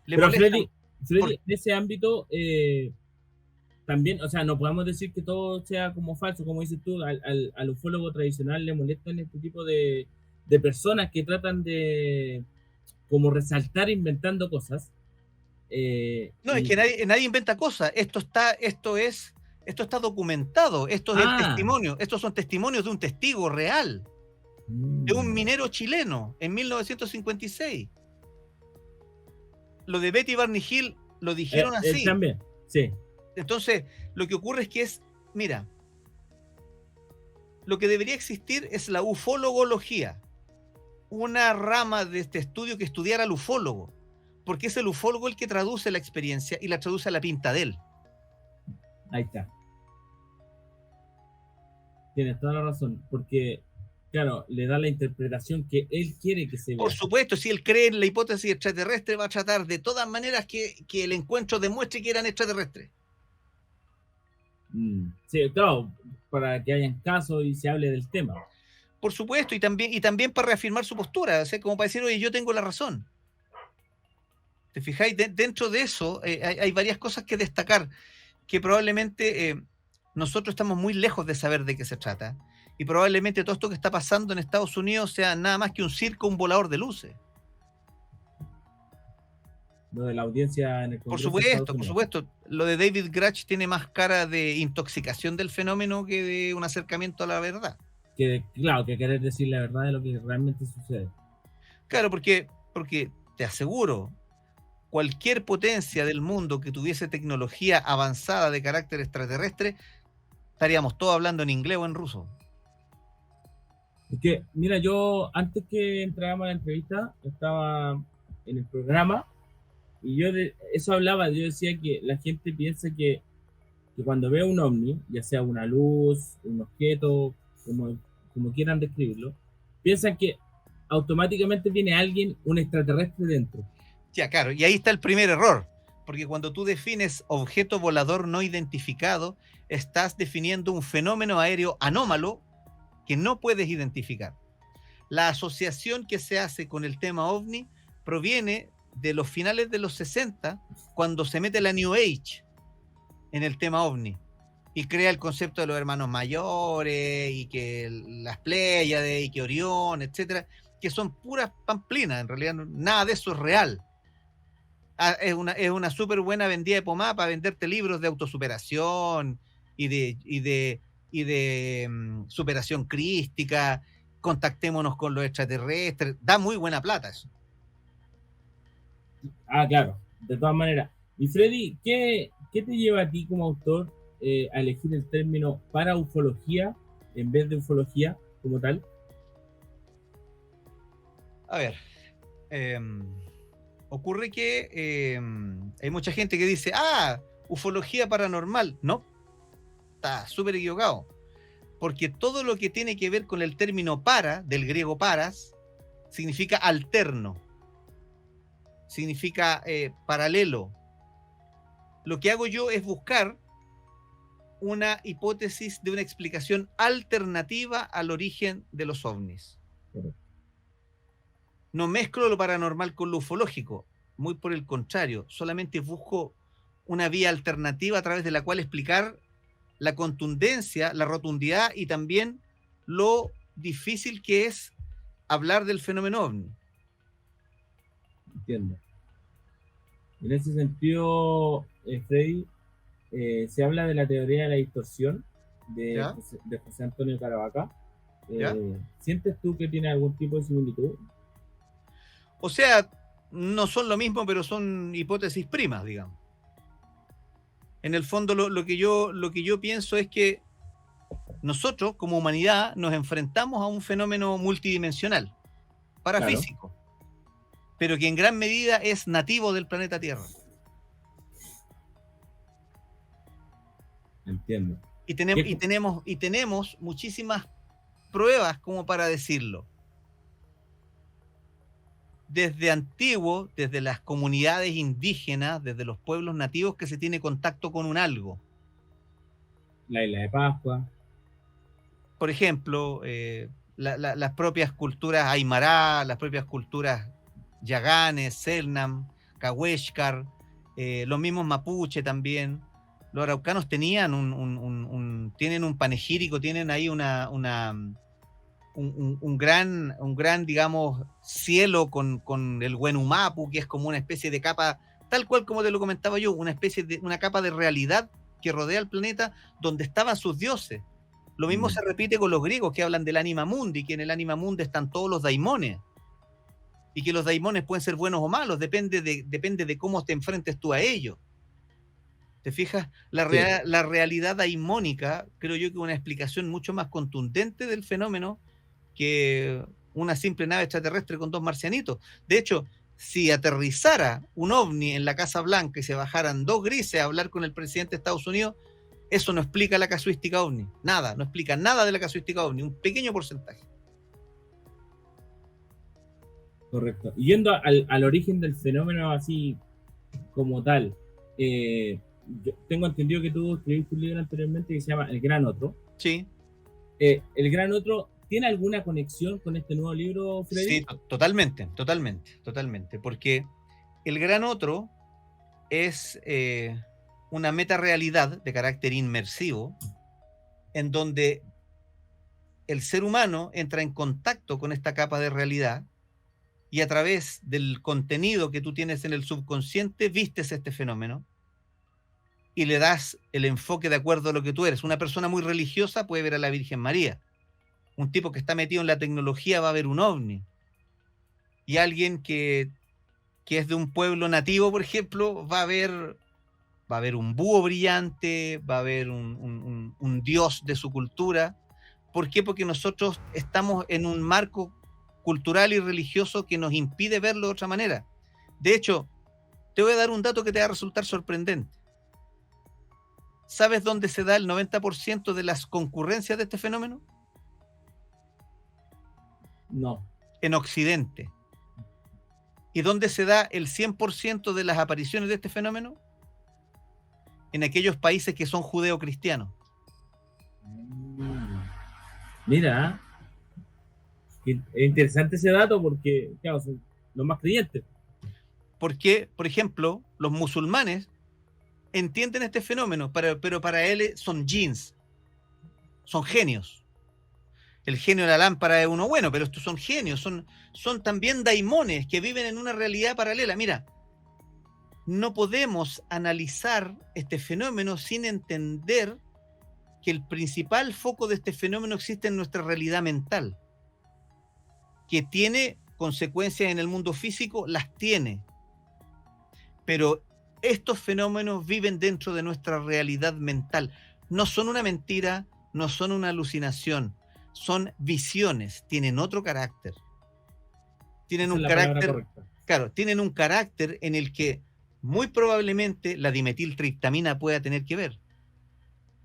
Pero Freddy, en ese ámbito, también, o sea, no podemos decir que todo sea como falso, como dices tú, al ufólogo tradicional le molestan este tipo de personas que tratan de como resaltar inventando cosas. No, es que nadie inventa cosas, esto está documentado, esto es el testimonio, estos son testimonios de un testigo real, de un minero chileno en 1956. Lo de Betty Barney Hill lo dijeron así. También, sí. Entonces, lo que ocurre es que mira, lo que debería existir es la ufologología, una rama de este estudio que estudiara al ufólogo, porque es el ufólogo el que traduce la experiencia y la traduce a la pinta de él. Ahí está. Tienes toda la razón, porque claro, le da la interpretación que él quiere que se vea. Por supuesto, si él cree en la hipótesis extraterrestre, va a tratar de todas maneras que el encuentro demuestre que eran extraterrestres. Sí, claro, para que hayan casos y se hable del tema. Por supuesto, y también para reafirmar su postura, o sea, como para decir, oye, yo tengo la razón. ¿Te fijáis? Dentro de eso hay varias cosas que destacar, que probablemente nosotros estamos muy lejos de saber de qué se trata. Y probablemente todo esto que está pasando en Estados Unidos sea nada más que un circo, un volador de luces. Lo de la audiencia en el Congreso. Por supuesto. Lo de David Grush tiene más cara de intoxicación del fenómeno que de un acercamiento a la verdad. Claro, que querer decir la verdad de lo que realmente sucede. Claro, porque te aseguro, cualquier potencia del mundo que tuviese tecnología avanzada de carácter extraterrestre, estaríamos todos hablando en inglés o en ruso. Es que, mira, yo antes que entráramos a la entrevista, estaba en el programa Y yo de eso hablaba, yo decía que la gente piensa que cuando ve un ovni, ya sea una luz, un objeto, como quieran describirlo, piensan que automáticamente viene alguien, un extraterrestre dentro. Ya, claro, y ahí está el primer error, porque cuando tú defines objeto volador no identificado, estás definiendo un fenómeno aéreo anómalo que no puedes identificar. La asociación que se hace con el tema ovni proviene de los finales de los 60, cuando se mete la New Age en el tema ovni y crea el concepto de los hermanos mayores y que las Pléyades y que Orión, etcétera, que son puras pamplinas, en realidad nada de eso es real. Es una súper buena vendida de pomada para venderte libros de autosuperación y de superación crística. Contactémonos con los extraterrestres. Da muy buena plata eso. Ah, claro, de todas maneras. Y Freddy, ¿qué te lleva a ti como autor a elegir el término paraufología en vez de ufología como tal? A ver, ocurre que hay mucha gente que dice, ufología paranormal. No, está súper equivocado. Porque todo lo que tiene que ver con el término para, del griego paras, significa alterno, significa paralelo. Lo que hago yo es buscar una hipótesis de una explicación alternativa al origen de los ovnis. No mezclo lo paranormal con lo ufológico, muy por el contrario, solamente busco una vía alternativa a través de la cual explicar la contundencia, la rotundidad y también lo difícil que es hablar del fenómeno ovni. Entiendo. En ese sentido, Freddy, se habla de la teoría de la distorsión de José Antonio Caravaca. ¿Sientes tú que tiene algún tipo de similitud? O sea, no son lo mismo, pero son hipótesis primas, digamos. En el fondo, lo que yo pienso es que nosotros, como humanidad, nos enfrentamos a un fenómeno multidimensional, parafísico, claro, pero que en gran medida es nativo del planeta Tierra. Entiendo. Y tenemos muchísimas pruebas como para decirlo. Desde antiguo, desde las comunidades indígenas, desde los pueblos nativos, que se tiene contacto con un algo. La isla de Pascua. Por ejemplo, las propias culturas Aymara, las propias culturas Yaganes, Selknam, Cahuéscar, los mismos mapuche también. Los araucanos tienen un panegírico, tienen ahí un gran, digamos, cielo con el Huenumapu, que es como una especie de capa, tal cual como te lo comentaba yo, una capa de realidad que rodea el planeta donde estaban sus dioses. Lo mismo se repite con los griegos, que hablan del Anima Mundi, que en el Anima Mundi están todos los daimones, y que los daimones pueden ser buenos o malos, depende de cómo te enfrentes tú a ellos. ¿Te fijas? La realidad daimónica, creo yo que es una explicación mucho más contundente del fenómeno que una simple nave extraterrestre con dos marcianitos. De hecho, si aterrizara un ovni en la Casa Blanca y se bajaran dos grises a hablar con el presidente de Estados Unidos, eso no explica la casuística ovni. Nada, no explica nada de la casuística ovni, un pequeño porcentaje. Correcto. Y yendo al origen del fenómeno así como tal, yo tengo entendido que tú escribiste un libro anteriormente que se llama El Gran Otro. Sí. El Gran Otro, ¿tiene alguna conexión con este nuevo libro, Freddy? Sí, totalmente. Porque El Gran Otro es una metarealidad de carácter inmersivo en donde el ser humano entra en contacto con esta capa de realidad y a través del contenido que tú tienes en el subconsciente vistes este fenómeno y le das el enfoque de acuerdo a lo que tú eres. Una persona muy religiosa puede ver a la Virgen María. Un tipo que está metido en la tecnología va a ver un ovni. Y alguien que es de un pueblo nativo, por ejemplo, va a ver un búho brillante, va a ver un dios de su cultura. ¿Por qué? Porque nosotros estamos en un marco cultural y religioso que nos impide verlo de otra manera. De hecho, Te voy a dar un dato que te va a resultar sorprendente. ¿Sabes dónde se da el 90% de las concurrencias de este fenómeno? No. En Occidente. ¿Y dónde se da el 100% de las apariciones de este fenómeno? En aquellos países que son judeocristianos. Mira, es interesante ese dato porque, claro, son los más creyentes. Porque, por ejemplo, los musulmanes entienden este fenómeno, pero para él son jinns, son genios. El genio de la lámpara es uno bueno, pero estos son genios, son también daimones que viven en una realidad paralela. Mira, no podemos analizar este fenómeno sin entender que el principal foco de este fenómeno existe en nuestra realidad mental. Que tiene consecuencias en el mundo físico, las tiene. Pero estos fenómenos viven dentro de nuestra realidad mental. No son una mentira, no son una alucinación, son visiones, tienen otro carácter. Tienen un carácter, claro, tienen un carácter en el que muy probablemente la dimetiltriptamina pueda tener que ver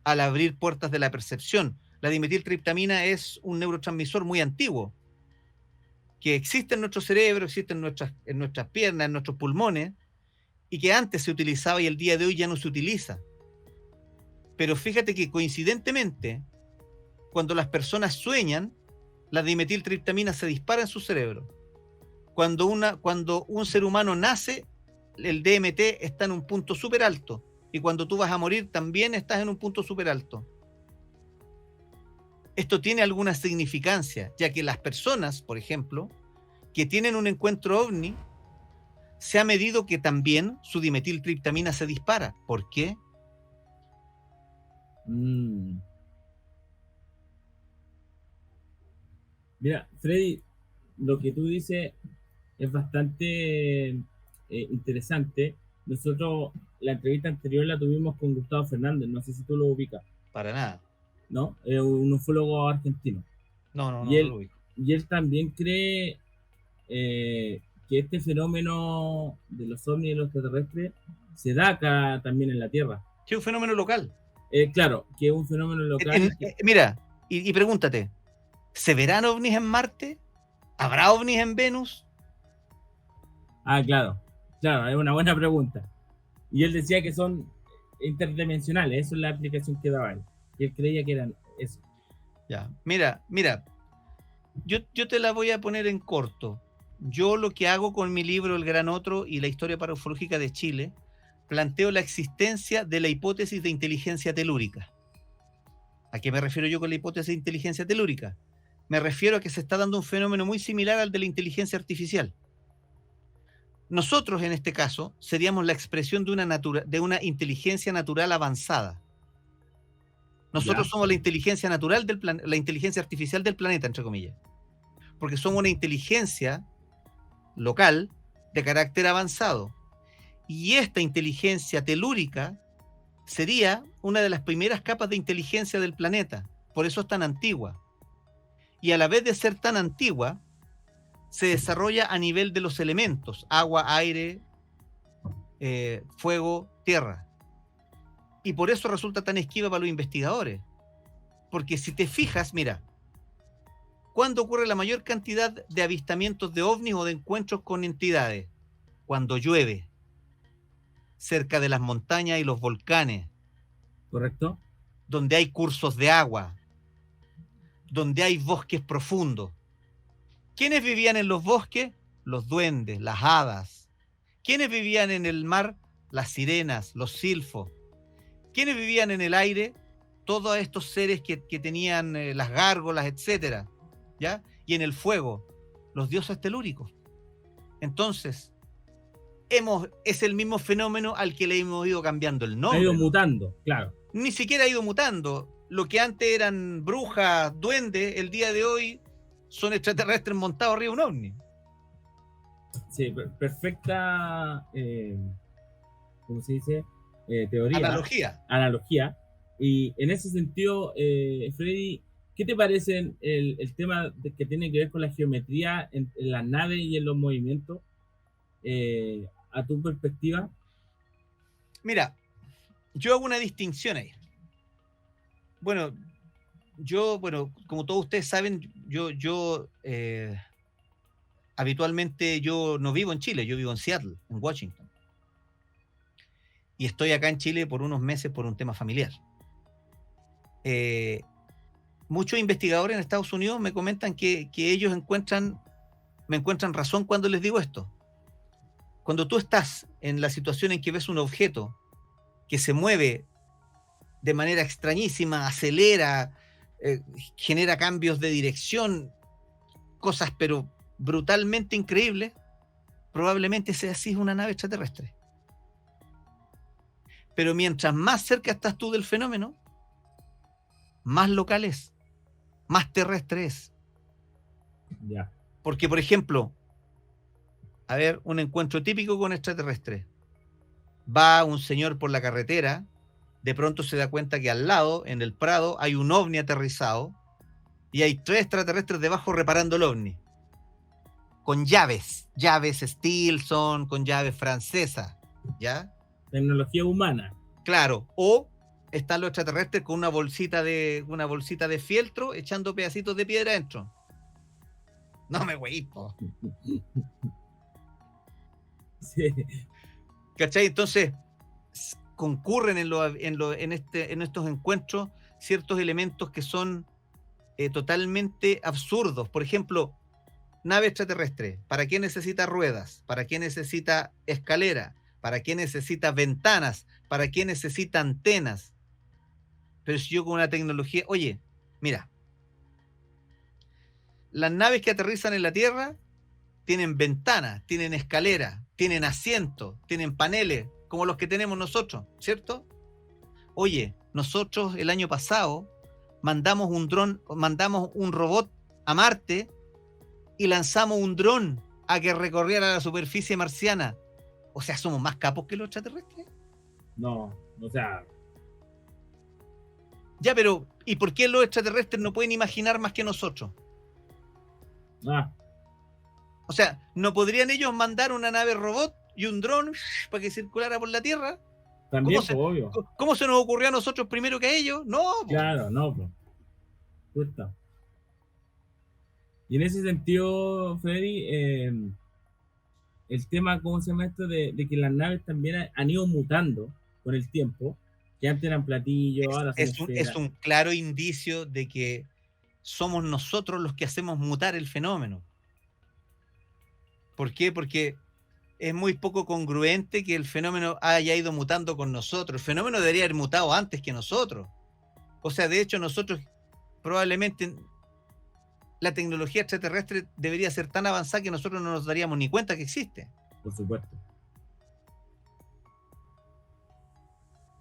al abrir puertas de la percepción. La dimetiltriptamina es un neurotransmisor muy antiguo que existe en nuestro cerebro, existe en nuestras piernas, en nuestros pulmones, y que antes se utilizaba y el día de hoy ya no se utiliza. Pero fíjate que coincidentemente, cuando las personas sueñan, la dimetiltriptamina se dispara en su cerebro. Cuando un ser humano nace, el DMT está en un punto súper alto. Y cuando tú vas a morir, también estás en un punto súper alto. Esto tiene alguna significancia, ya que las personas, por ejemplo, que tienen un encuentro ovni, se ha medido que también su dimetiltriptamina se dispara. ¿Por qué? Mira, Freddy, lo que tú dices es bastante interesante. Nosotros la entrevista anterior la tuvimos con Gustavo Fernández, no sé si tú lo ubicas. Para nada. ¿No? Es un ufólogo argentino. No Y él, lo ubico. Y él también cree que este fenómeno de los ovnis y los extraterrestres se da acá también en la Tierra. Que es un fenómeno local. Claro, que es un fenómeno local. Mira, y pregúntate, ¿se verán ovnis en Marte? ¿Habrá ovnis en Venus? Ah, claro, es una buena pregunta. Y él decía que son interdimensionales, eso es la explicación que daba él. Y él creía que eran eso. Ya, mira, yo te la voy a poner en corto. Yo lo que hago con mi libro El Gran Otro y la historia paraufológica de Chile, planteo la existencia de la hipótesis de inteligencia telúrica. ¿A qué me refiero yo con la hipótesis de inteligencia telúrica? Me refiero a que se está dando un fenómeno muy similar al de la inteligencia artificial. Nosotros, en este caso, seríamos la expresión de una inteligencia natural avanzada. Nosotros somos la inteligencia natural la inteligencia artificial del planeta, entre comillas. Porque somos una inteligencia local de carácter avanzado. Y esta inteligencia telúrica sería una de las primeras capas de inteligencia del planeta. Por eso es tan antigua. Y a la vez de ser tan antigua, se desarrolla a nivel de los elementos: agua, aire, fuego, tierra. Y por eso resulta tan esquiva para los investigadores. Porque si te fijas, mira, ¿cuándo ocurre la mayor cantidad de avistamientos de ovnis o de encuentros con entidades? Cuando llueve, cerca de las montañas y los volcanes. ¿Correcto? Donde hay cursos de agua, donde hay bosques profundos. ¿Quiénes vivían en los bosques? Los duendes, las hadas. ¿Quiénes vivían en el mar? Las sirenas, los silfos. ¿Quiénes vivían en el aire? Todos estos seres que tenían las gárgolas, etcétera, ¿ya? Y en el fuego, los dioses telúricos. Entonces, es el mismo fenómeno al que le hemos ido cambiando el nombre. Ha ido mutando, claro. Ni siquiera ha ido mutando. Lo que antes eran brujas, duendes, el día de hoy son extraterrestres montados arriba de un ovni. Sí, perfecta, ¿cómo se dice? Teoría. Analogía. Y en ese sentido, Freddy, ¿qué te parece el tema que tiene que ver con la geometría en las naves y en los movimientos? a tu perspectiva? Mira, yo hago una distinción ahí. Bueno, como todos ustedes saben, habitualmente yo no vivo en Chile, yo vivo en Seattle, en Washington. Y estoy acá en Chile por unos meses por un tema familiar. Muchos investigadores en Estados Unidos me comentan que ellos me encuentran razón cuando les digo esto. Cuando tú estás en la situación en que ves un objeto que se mueve de manera extrañísima, acelera, genera cambios de dirección, cosas pero brutalmente increíbles, probablemente sea así una nave extraterrestre. Pero mientras más cerca estás tú del fenómeno, más local es, más terrestre es. Ya. Porque, por ejemplo, a ver, un encuentro típico con extraterrestres. Va un señor por la carretera, de pronto se da cuenta que al lado, en el Prado, hay un ovni aterrizado y hay 3 extraterrestres debajo reparando el ovni. Con llaves Stilson, con llaves francesas, ¿ya? Tecnología humana. Claro, o están los extraterrestres con una bolsita de fieltro echando pedacitos de piedra adentro. No me güey, po. Sí. ¿Cachai? Entonces, concurren en estos encuentros ciertos elementos que son totalmente absurdos. Por ejemplo, nave extraterrestre. ¿Para qué necesita ruedas? ¿Para qué necesita escalera? ¿Para qué necesita ventanas? ¿Para qué necesita antenas? Pero si yo con una tecnología... Oye, mira, las naves que aterrizan en la Tierra tienen ventanas, tienen escaleras, tienen asientos, tienen paneles, como los que tenemos nosotros, ¿cierto? Oye, nosotros el año pasado mandamos un robot a Marte y lanzamos un dron a que recorriera la superficie marciana. O sea, ¿somos más capos que los extraterrestres? No, o sea... Ya, pero ¿y por qué los extraterrestres no pueden imaginar más que nosotros? Ah, O sea, ¿no podrían ellos mandar una nave robot y un dron para que circulara por la Tierra? también, pues, obvio. ¿Cómo se nos ocurrió a nosotros primero que a ellos? No, po. Claro, no, pues. Justo. Y en ese sentido, Freddy, el tema, ¿cómo se llama esto? De que las naves también han ido mutando con el tiempo, que antes eran platillos, ahora son Es esferas. un claro indicio de que somos nosotros los que hacemos mutar el fenómeno. ¿Por qué? Porque es muy poco congruente que el fenómeno haya ido mutando con nosotros. El fenómeno debería haber mutado antes que nosotros. O sea, de hecho, nosotros probablemente la tecnología extraterrestre debería ser tan avanzada que nosotros no nos daríamos ni cuenta que existe. Por supuesto.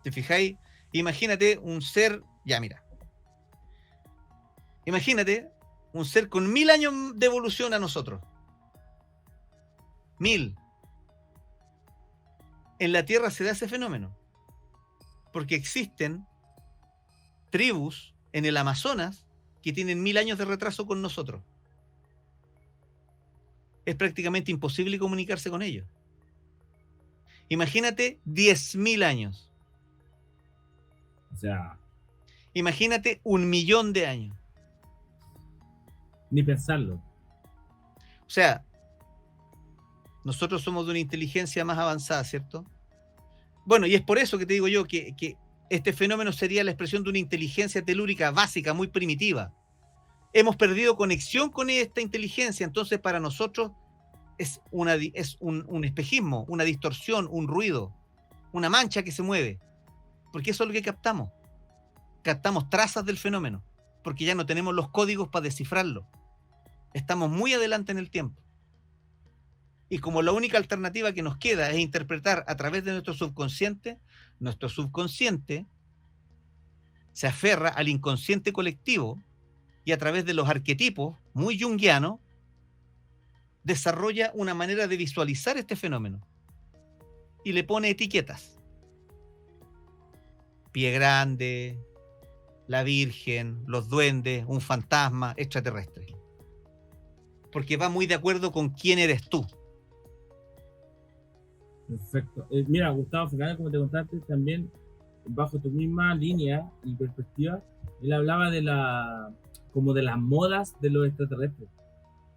¿Te fijáis? Imagínate un ser, ya mira, imagínate un ser con 1000 años de evolución a nosotros. 1000. En la Tierra se da ese fenómeno. Porque existen tribus en el Amazonas que tienen 1000 años de retraso con nosotros. Es prácticamente imposible comunicarse con ellos. Imagínate 10.000 años. O sea, Imagínate 1.000.000 de años. ni pensarlo. O sea, nosotros somos de una inteligencia más avanzada, ¿cierto? Bueno, y es por eso que te digo yo que este fenómeno sería la expresión de una inteligencia telúrica básica, muy primitiva. Hemos perdido conexión con esta inteligencia, entonces para nosotros es un espejismo, una distorsión, un ruido, una mancha que se mueve. Porque eso es lo que captamos. Captamos trazas del fenómeno, porque ya no tenemos los códigos para descifrarlo. Estamos muy adelante en el tiempo. Y como la única alternativa que nos queda es interpretar a través de nuestro subconsciente se aferra al inconsciente colectivo y a través de los arquetipos, muy junguianos, desarrolla una manera de visualizar este fenómeno y le pone etiquetas. Pie grande, la Virgen, los duendes, un fantasma extraterrestre. Porque va muy de acuerdo con quién eres tú. Perfecto. Mira, Gustavo Fernández, como te contaste, también, bajo tu misma línea y perspectiva, él hablaba como de las modas de los extraterrestres.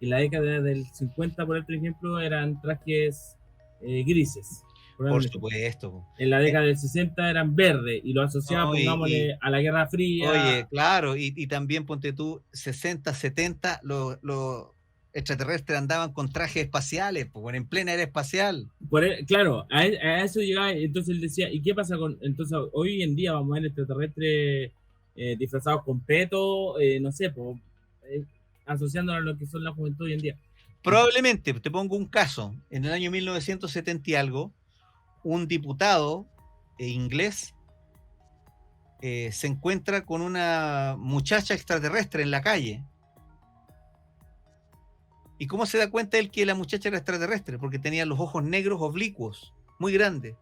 En la década del 50, por ejemplo, eran trajes grises, por Por ejemplo. supuesto. En la Eh, década del 60 eran verdes y lo asociaba, no, pongámosle, a la Guerra oye, Fría. claro, y también ponte tú, 60, 70, los extraterrestres andaban con trajes espaciales, pues, bueno, en plena era espacial. Claro, a eso llegaba. Entonces él decía, ¿y qué pasa con? Entonces, hoy en día vamos a ver extraterrestres disfrazados con peto, no sé, pues, asociándolo a lo que son la juventud hoy en día. Probablemente, te pongo un caso, en el año 1970 y algo, un diputado inglés se encuentra con una muchacha extraterrestre en la calle. ¿Y cómo se da cuenta él que la muchacha era extraterrestre? Porque tenía los ojos negros oblicuos, muy grandes.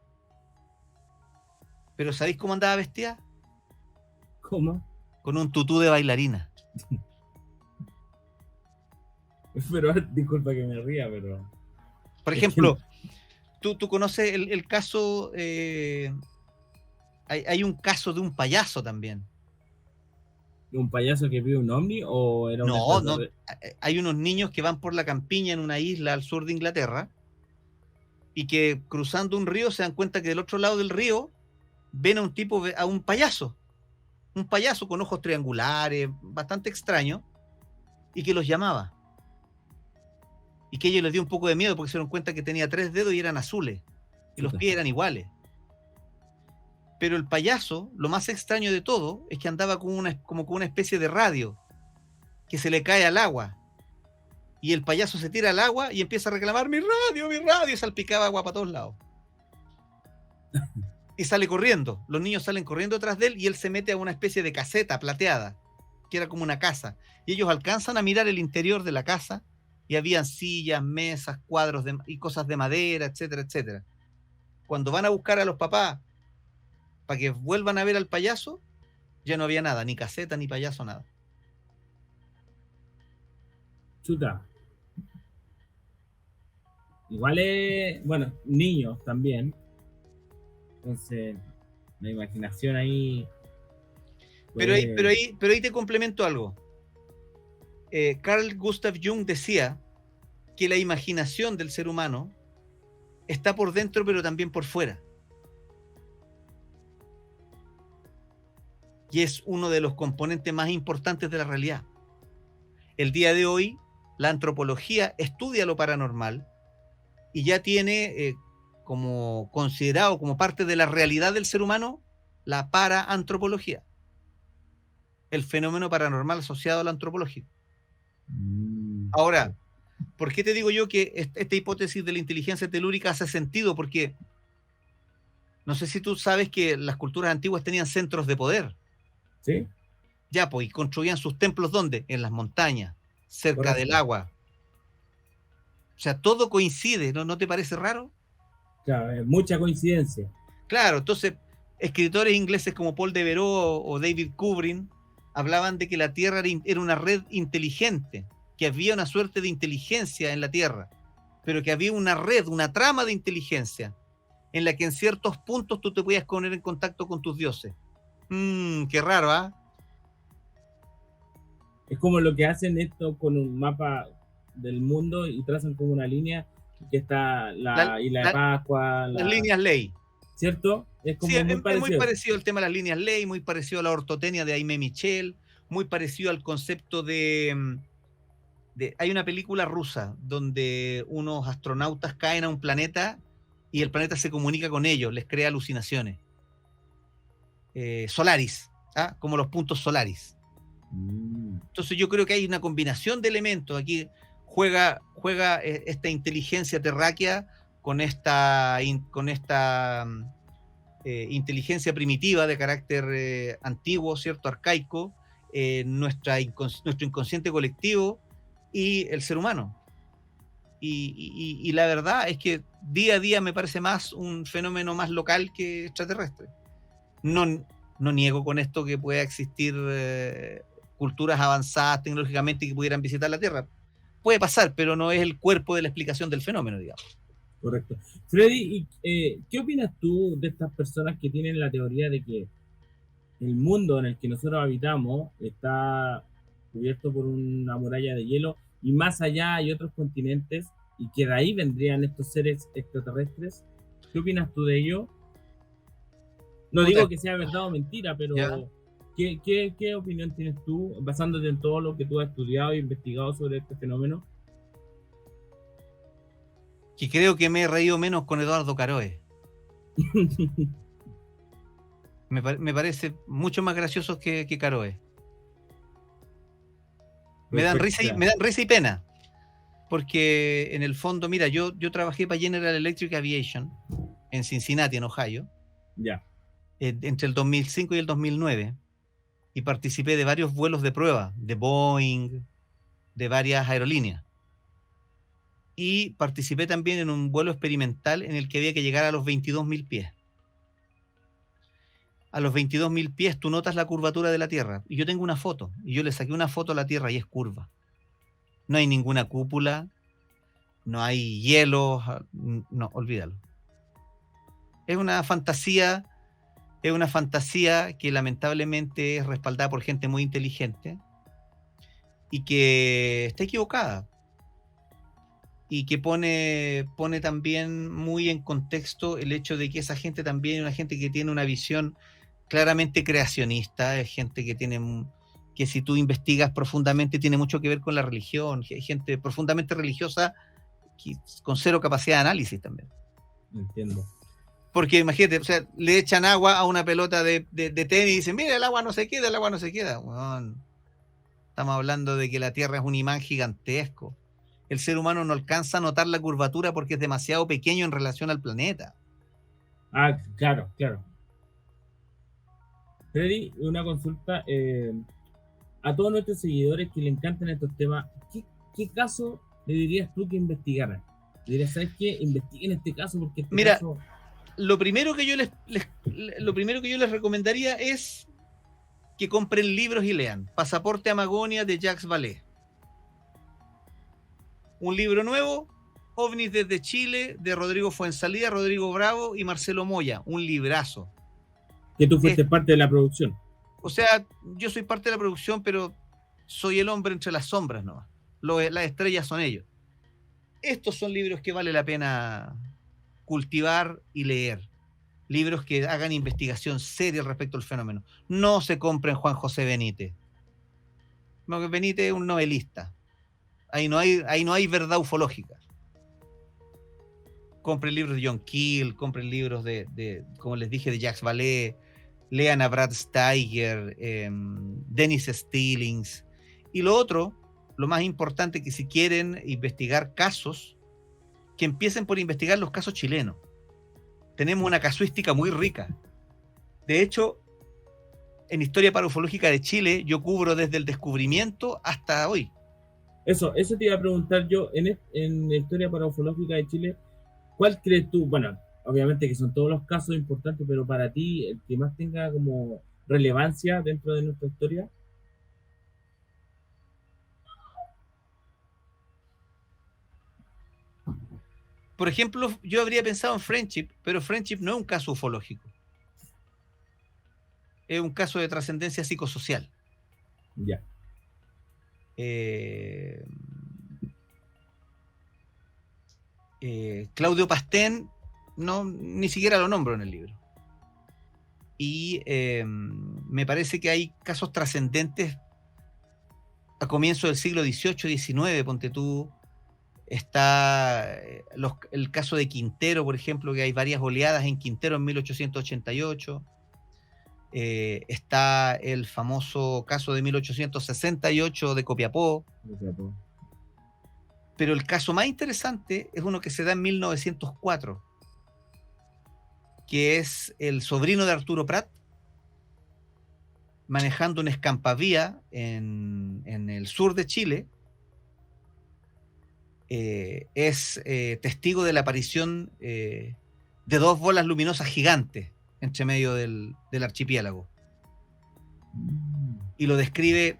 Pero ¿sabéis cómo andaba vestida? ¿Cómo? Con un tutú de bailarina. Pero disculpa que me ría, pero Por es que ejemplo, tú conoces el caso, hay un caso de un payaso también. un payaso que vio un ovni o era un No, no, extraterrestre. hay unos niños que van por la campiña en una isla al sur de Inglaterra y que cruzando un río se dan cuenta que del otro lado del río ven a un tipo, a un payaso con ojos triangulares, bastante extraño, y que los llamaba. Y que a ellos les dio un poco de miedo porque se dieron cuenta que tenía 3 dedos y eran azules, y los Chuta. pies eran iguales. Pero el payaso, lo más extraño de todo, es que andaba como con una especie de radio que se le cae al agua. Y el payaso se tira al agua y empieza a reclamar mi radio, y salpicaba agua para todos lados. Y sale corriendo. Los niños salen corriendo tras de él y él se mete a una especie de caseta plateada, que era como una casa. Y ellos alcanzan a mirar el interior de la casa y habían sillas, mesas, cuadros y cosas de madera, etcétera, etcétera. Cuando van a buscar a los papás para que vuelvan a ver al payaso, ya no había nada, ni caseta, ni payaso, nada. Chuta. Igual es, bueno, niños también. Entonces, la imaginación ahí puede. Pero ahí te complemento algo. Carl Gustav Jung decía que la imaginación del ser humano está por dentro, pero también por fuera. Y es uno de los componentes más importantes de la realidad. El día de hoy, la antropología estudia lo paranormal y ya tiene como considerado como parte de la realidad del ser humano la paraantropología, el fenómeno paranormal asociado al antropológico. Ahora, ¿por qué te digo yo que esta hipótesis de la inteligencia telúrica hace sentido? Porque no sé si tú sabes que las culturas antiguas tenían centros de poder. ¿Sí? Ya, pues, y construían sus templos, ¿dónde? En las montañas, cerca del Correcto. agua. O sea, todo coincide, ¿no te parece raro? Claro, es mucha coincidencia. Claro, entonces, escritores ingleses como Paul Devereux o David Kubrin hablaban de que la Tierra era una red inteligente, que había una suerte de inteligencia en la Tierra, pero que había una red, una trama de inteligencia, en la que en ciertos puntos tú te podías poner en contacto con tus dioses. Qué raro, ¿ah? Es como lo que hacen esto con un mapa del mundo y trazan como una línea que está La, la isla de la, Pascua, las líneas ley. ¿cierto? Es Sí, como muy es muy parecido. parecido el tema de las líneas ley, muy parecido a la ortotenia de Aimé Michel, muy parecido al concepto hay una película rusa donde unos astronautas caen a un planeta y el planeta se comunica con ellos, les crea alucinaciones. Solaris, ¿ah? Como los puntos Solaris. Entonces yo creo que hay una combinación de elementos. Aquí juega esta inteligencia terráquea con esta inteligencia primitiva de carácter antiguo, ¿cierto? Arcaico, nuestro inconsciente colectivo y el ser humano. Y la verdad es que día a día me parece más un fenómeno más local que extraterrestre. No niego con esto que pueda existir culturas avanzadas tecnológicamente que pudieran visitar la Tierra. Puede pasar, pero no es el cuerpo de la explicación del fenómeno, digamos. Correcto. Freddy, ¿qué opinas tú de estas personas que tienen la teoría de que el mundo en el que nosotros habitamos está cubierto por una muralla de hielo y más allá hay otros continentes y que de ahí vendrían estos seres extraterrestres? ¿Qué opinas tú de ello? No Puta, digo que sea verdad o mentira, ya. pero ¿qué opinión tienes tú, basándote en todo lo que tú has estudiado e investigado sobre este fenómeno? Que creo que me he reído menos con Eduardo Caroe. Me parece mucho más gracioso que Caroe. Me dan Perfecto. risa me dan risa y pena. Porque en el fondo, mira, yo trabajé para General Electric Aviation en Cincinnati, en Ohio, Ya. entre el 2005 y el 2009, y participé de varios vuelos de prueba, de Boeing, de varias aerolíneas. Y participé también en un vuelo experimental en el que había que llegar a los 22.000 pies. A los 22.000 pies tú notas la curvatura de la Tierra. Y yo tengo una foto, y yo le saqué una foto a la Tierra y es curva. No hay ninguna cúpula, no hay hielo, no, olvídalo. Es una fantasía que lamentablemente es respaldada por gente muy inteligente y que está equivocada y que pone también muy en contexto el hecho de que esa gente también es una gente que tiene una visión claramente creacionista, es gente que tiene, que si tú investigas profundamente tiene mucho que ver con la religión, gente profundamente religiosa con cero capacidad de análisis también. Entiendo. Porque imagínate, o sea, le echan agua a una pelota de tenis y dicen, mira, el agua no se queda, el agua no se queda. Bueno, estamos hablando de que la Tierra es un imán gigantesco. El ser humano no alcanza a notar la curvatura porque es demasiado pequeño en relación al planeta. Ah, claro, claro. Freddy, una consulta. A todos nuestros seguidores que le encantan estos temas, ¿qué caso le dirías tú que investigaran? Le dirías, ¿sabes qué? Investiguen este caso porque este Mira, caso... lo primero que yo les recomendaría es que compren libros y lean. Pasaporte a Magonia de Jacques Vallée. Un libro nuevo, OVNIs desde Chile, de Rodrigo Fuenzalía, Rodrigo Bravo y Marcelo Moya. Un librazo. Que tú fuiste parte de la producción. O sea, yo soy parte de la producción, pero soy el hombre entre las sombras, ¿no? Las estrellas son ellos. Estos son libros que vale la pena cultivar y leer. Libros que hagan investigación seria respecto al fenómeno. No se compren Juan José Benítez. No, Benítez es un novelista. Ahí no hay verdad ufológica. Compren libros de John Keel, compren libros como les dije, de Jacques Vallée, lean a Brad Steiger, Dennis Stillings. Y lo otro, lo más importante, que si quieren investigar casos, que empiecen por investigar los casos chilenos. Tenemos una casuística muy rica. De hecho, en Historia Paraufológica de Chile, yo cubro desde el descubrimiento hasta hoy. Eso te iba a preguntar yo, en la Historia Paraufológica de Chile, ¿cuál crees tú? Bueno, obviamente que son todos los casos importantes, pero para ti, el que más tenga como relevancia dentro de nuestra historia. Por ejemplo, yo habría pensado en Friendship, pero Friendship no es un caso ufológico. Es un caso de trascendencia psicosocial. Ya. Claudio Pastén, no, ni siquiera lo nombro en el libro. Y me parece que hay casos trascendentes a comienzos del siglo XVIII, XIX, ponte tú. Está el caso de Quintero, por ejemplo, que hay varias oleadas en Quintero en 1888. Está el famoso caso de 1868 de Copiapó. Pero el caso más interesante es uno que se da en 1904, que es el sobrino de Arturo Prat manejando un escampavía en el sur de Chile. Es testigo de la aparición de dos bolas luminosas gigantes entre medio del archipiélago. Y lo describe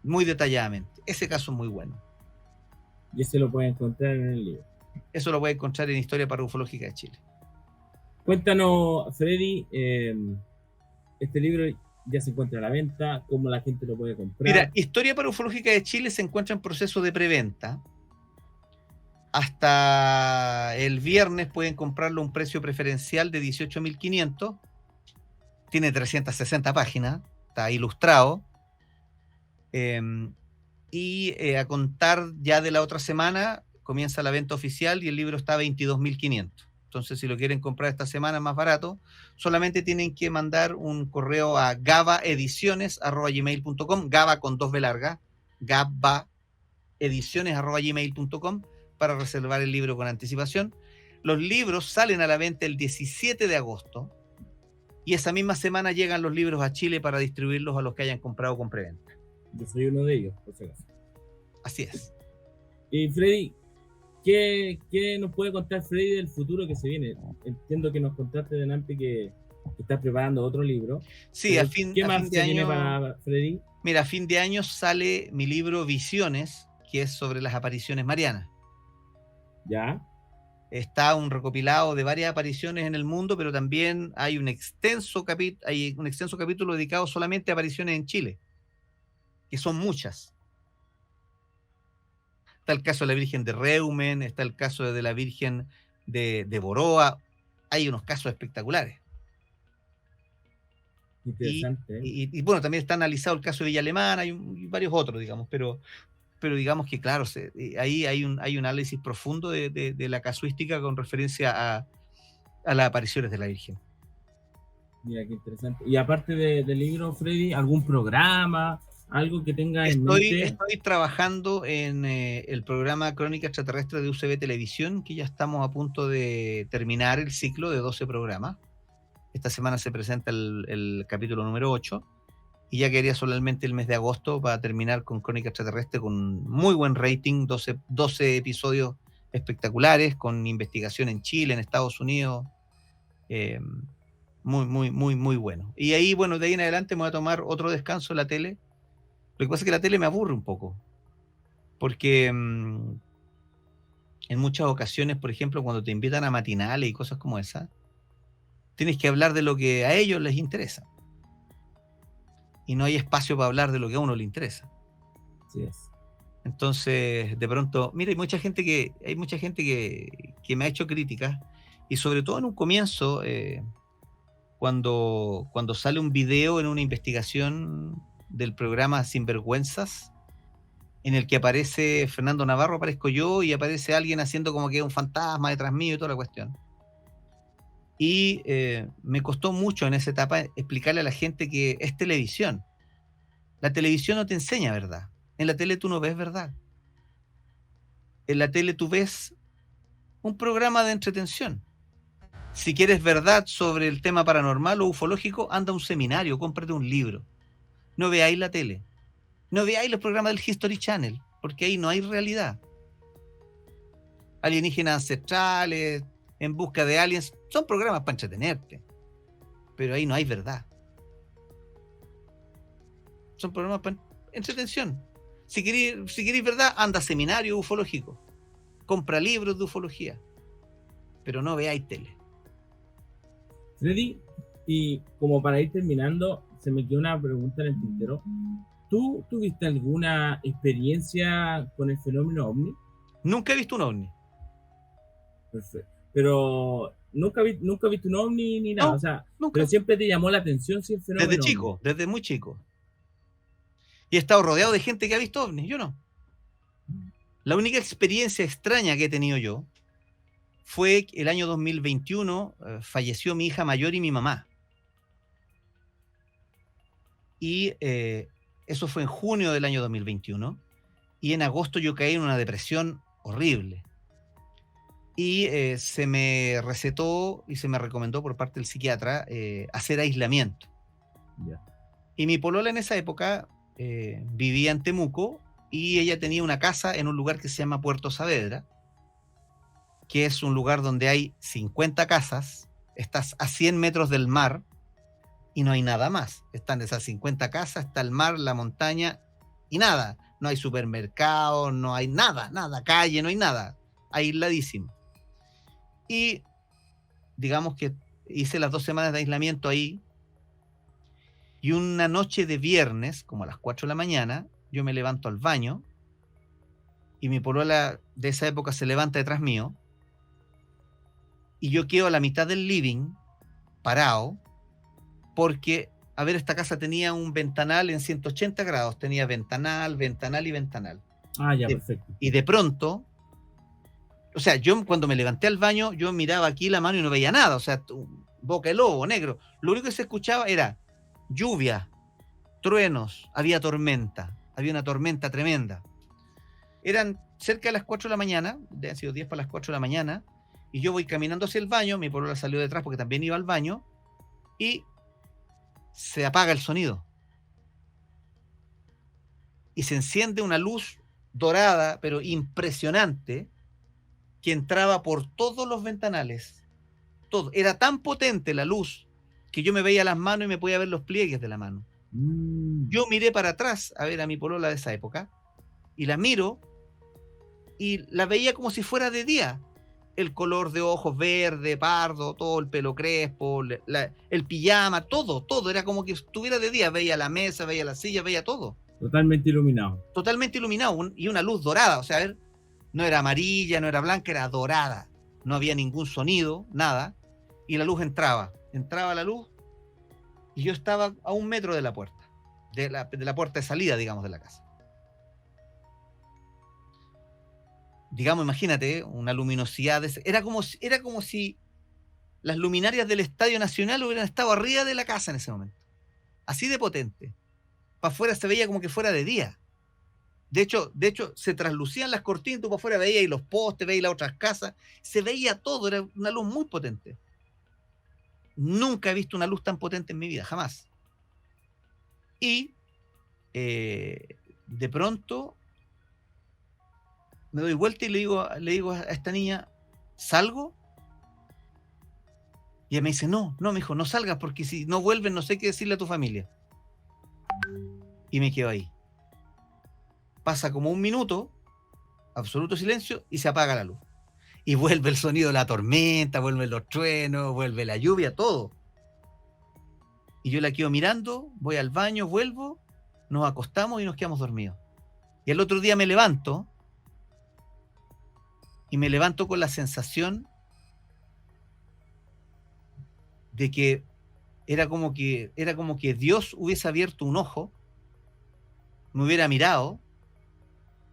muy detalladamente. Ese caso es muy bueno. Y ese lo pueden encontrar en el libro. Eso lo puede encontrar en Historia para Ufológica de Chile. Cuéntanos, Freddy, este libro ya se encuentra a la venta, cómo la gente lo puede comprar. Mira, Historia para Ufológica de Chile se encuentra en proceso de preventa. Hasta el viernes pueden comprarlo a un precio preferencial de 18.500. Tiene 360 páginas, está ilustrado. Y a contar ya de la otra semana comienza la venta oficial y el libro está a 22.500. Entonces, si lo quieren comprar esta semana más barato, solamente tienen que mandar un correo a gabaediciones@gmail.com, Gaba con 2 B largas, gabaediciones@gmail.com, para reservar el libro con anticipación. Los libros salen a la venta el 17 de agosto y esa misma semana llegan los libros a Chile para distribuirlos a los que hayan comprado con preventa. Yo soy uno de ellos, por si acaso. Así es. Y Freddy, ¿qué nos puede contar Freddy del futuro que se viene? Entiendo que nos contaste delante que estás preparando otro libro. Sí, ¿Qué más se viene para Freddy? Mira, a fin de año sale mi libro Visiones, que es sobre las apariciones marianas. ¿Ya? Está un recopilado de varias apariciones en el mundo, pero también hay un extenso capítulo dedicado solamente a apariciones en Chile, que son muchas. Está el caso de la Virgen de Reumen, está el caso de la Virgen de Boroa. Hay unos casos espectaculares. Interesante. Y bueno, también está analizado el caso de Villa Alemana y varios otros, digamos, pero digamos que, claro, ahí hay un análisis profundo de la casuística con referencia a las apariciones de la Virgen. Mira, qué interesante. Y aparte del libro, Freddy, ¿algún programa, algo que tenga en mente? Estoy trabajando en el programa Crónica Extraterrestre de UCB Televisión, que ya estamos a punto de terminar el ciclo de 12 programas. Esta semana se presenta el capítulo número 8. Y ya quería solamente el mes de agosto para terminar con Crónica Extraterrestre con muy buen rating, 12 episodios espectaculares, con investigación en Chile, en Estados Unidos, muy bueno. Y ahí, bueno, de ahí en adelante me voy a tomar otro descanso en la tele. Lo que pasa es que la tele me aburre un poco, porque en muchas ocasiones, por ejemplo, cuando te invitan a matinales y cosas como esa, tienes que hablar de lo que a ellos les interesa. Y no hay espacio para hablar de lo que a uno le interesa. Así es. Entonces, de pronto, mira, hay mucha gente que me ha hecho críticas, y sobre todo en un comienzo, cuando sale un video en una investigación del programa Sinvergüenzas, en el que aparece Fernando Navarro, aparezco yo, y aparece alguien haciendo como que es un fantasma detrás mío y toda la cuestión. Y me costó mucho en esa etapa explicarle a la gente que es televisión. La televisión no te enseña verdad. En la tele tú no ves verdad. En la tele tú ves un programa de entretención. Si quieres verdad sobre el tema paranormal o ufológico, anda a un seminario, cómprate un libro. No veáis la tele. No veáis los programas del History Channel, porque ahí no hay realidad. Alienígenas ancestrales, En busca de aliens, son programas para entretenerte, pero ahí no hay verdad. Son programas para entretención. Si queréis verdad, anda a seminario ufológico, compra libros de ufología, pero no veáis tele. Freddy, y como para ir terminando, se me quedó una pregunta en el tintero. ¿Tú tuviste alguna experiencia con el fenómeno OVNI? Nunca he visto un OVNI. Perfecto. Pero nunca viste un OVNI ni nada, No, o sea, nunca. Pero siempre te llamó la atención si el fenómeno desde chico, OVNI. Desde muy chico. Y he estado rodeado de gente que ha visto OVNI, yo no. La única experiencia extraña que he tenido yo fue el año 2021, falleció mi hija mayor y mi mamá. Y eso fue en junio del año 2021. Y en agosto yo caí en una depresión horrible. Y se me recetó y se me recomendó por parte del psiquiatra hacer aislamiento. Yeah. Y mi polola en esa época vivía en Temuco y ella tenía una casa en un lugar que se llama Puerto Saavedra, que es un lugar donde hay 50 casas, estás a 100 metros del mar y no hay nada más. Están esas 50 casas, está el mar, la montaña y nada. No hay supermercado, no hay nada, calle, no hay nada. aisladísimo. Y digamos que hice las 2 semanas de aislamiento ahí, y una noche de viernes, como a las 4 de la mañana, yo me levanto al baño, y mi polola de esa época se levanta detrás mío, y yo quedo a la mitad del living, parado, porque, a ver, esta casa tenía un ventanal en 180 grados, tenía ventanal, ventanal y ventanal. Ah, ya, perfecto. Y de pronto, o sea, yo cuando me levanté al baño, yo miraba aquí la mano y no veía nada, o sea, boca de lobo, negro. Lo único que se escuchaba era lluvia, truenos, había tormenta, había una tormenta tremenda. Eran cerca de las 4 de la mañana, han sido 10 para las 4 de la mañana, y yo voy caminando hacia el baño, mi polola salió detrás porque también iba al baño, y se apaga el sonido. Y se enciende una luz dorada, pero impresionante, que entraba por todos los ventanales. Todo. Era tan potente la luz que yo me veía las manos y me podía ver los pliegues de la mano. Yo miré para atrás a ver a mi polola de esa época, y la miro, y la veía como si fuera de día. El color de ojos verde, pardo, todo el pelo crespo, el pijama, todo, era como que estuviera de día. Veía la mesa, veía la silla, veía todo. Totalmente iluminado. Totalmente iluminado, y una luz dorada, o sea, a ver, no era amarilla, no era blanca, era dorada. No había ningún sonido, nada, y la luz entraba la luz, y yo estaba a 1 metro de la puerta, de la puerta de salida, digamos, de la casa. Digamos, imagínate, una luminosidad, era como si las luminarias del Estadio Nacional hubieran estado arriba de la casa en ese momento. Así de potente. Para afuera se veía como que fuera de día. De hecho, se traslucían las cortinas, tú para afuera veías y los postes, veías las otras casas, se veía todo, era una luz muy potente. Nunca he visto una luz tan potente en mi vida, jamás. Y de pronto me doy vuelta y le digo a esta niña, ¿salgo? Y ella me dice, no, me dijo, no salgas porque si no vuelven no sé qué decirle a tu familia. Y me quedo ahí. Pasa como 1 minuto, absoluto silencio, y se apaga la luz. Y vuelve el sonido de la tormenta, vuelven los truenos, vuelve la lluvia, todo. Y yo la quedo mirando, voy al baño, vuelvo, nos acostamos y nos quedamos dormidos. Y el otro día me levanto, y me levanto con la sensación de que era como que Dios hubiese abierto un ojo, me hubiera mirado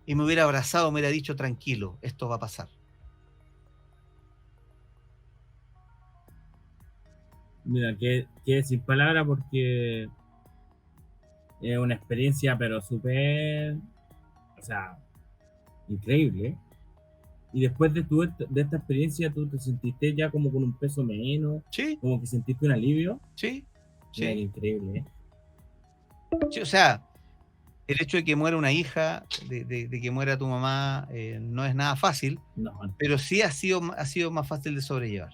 y me hubiera abrazado, me hubiera dicho, tranquilo, esto va a pasar. Mira, que sin palabras porque es una experiencia, pero súper, o sea, increíble, ¿eh? Y después de esta experiencia, ¿tú te sentiste ya como con un peso menos? Sí. Como que sentiste un alivio. Sí. Mira, increíble, ¿eh? Sí, o sea, el hecho de que muera una hija, de que muera tu mamá, no es nada fácil, No. Pero sí ha sido más fácil de sobrellevar.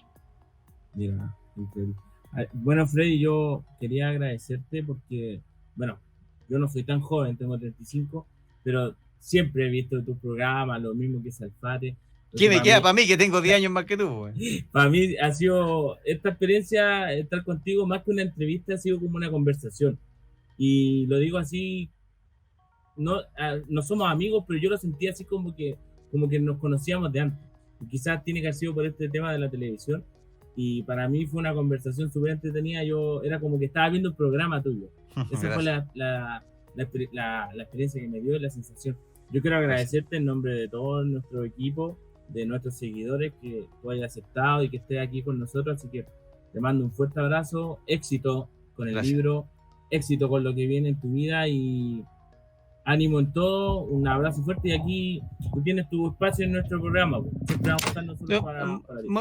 Mira, increíble. Bueno, Freddy, yo quería agradecerte porque, bueno, yo no soy tan joven, tengo 35, pero siempre he visto tu programa, lo mismo que Salfate. ¿Qué me queda para mí, que tengo 10 años más que tú? Para mí ha sido, esta experiencia, estar contigo, más que una entrevista, ha sido como una conversación. Y lo digo así, no somos amigos, pero yo lo sentí así como que nos conocíamos de antes. Y quizás tiene que haber sido por este tema de la televisión. Y para mí fue una conversación súper entretenida. Yo era como que estaba viendo el programa tuyo. Esa fue la experiencia que me dio, la sensación. Yo quiero agradecerte en nombre de todo nuestro equipo, de nuestros seguidores, que tú hayas aceptado y que estés aquí con nosotros. Así que te mando un fuerte abrazo, éxito con el libro, éxito con lo que viene en tu vida y ánimo en todo, un abrazo fuerte. Y aquí tú tienes tu espacio en nuestro programa, siempre vamos a estar nosotros para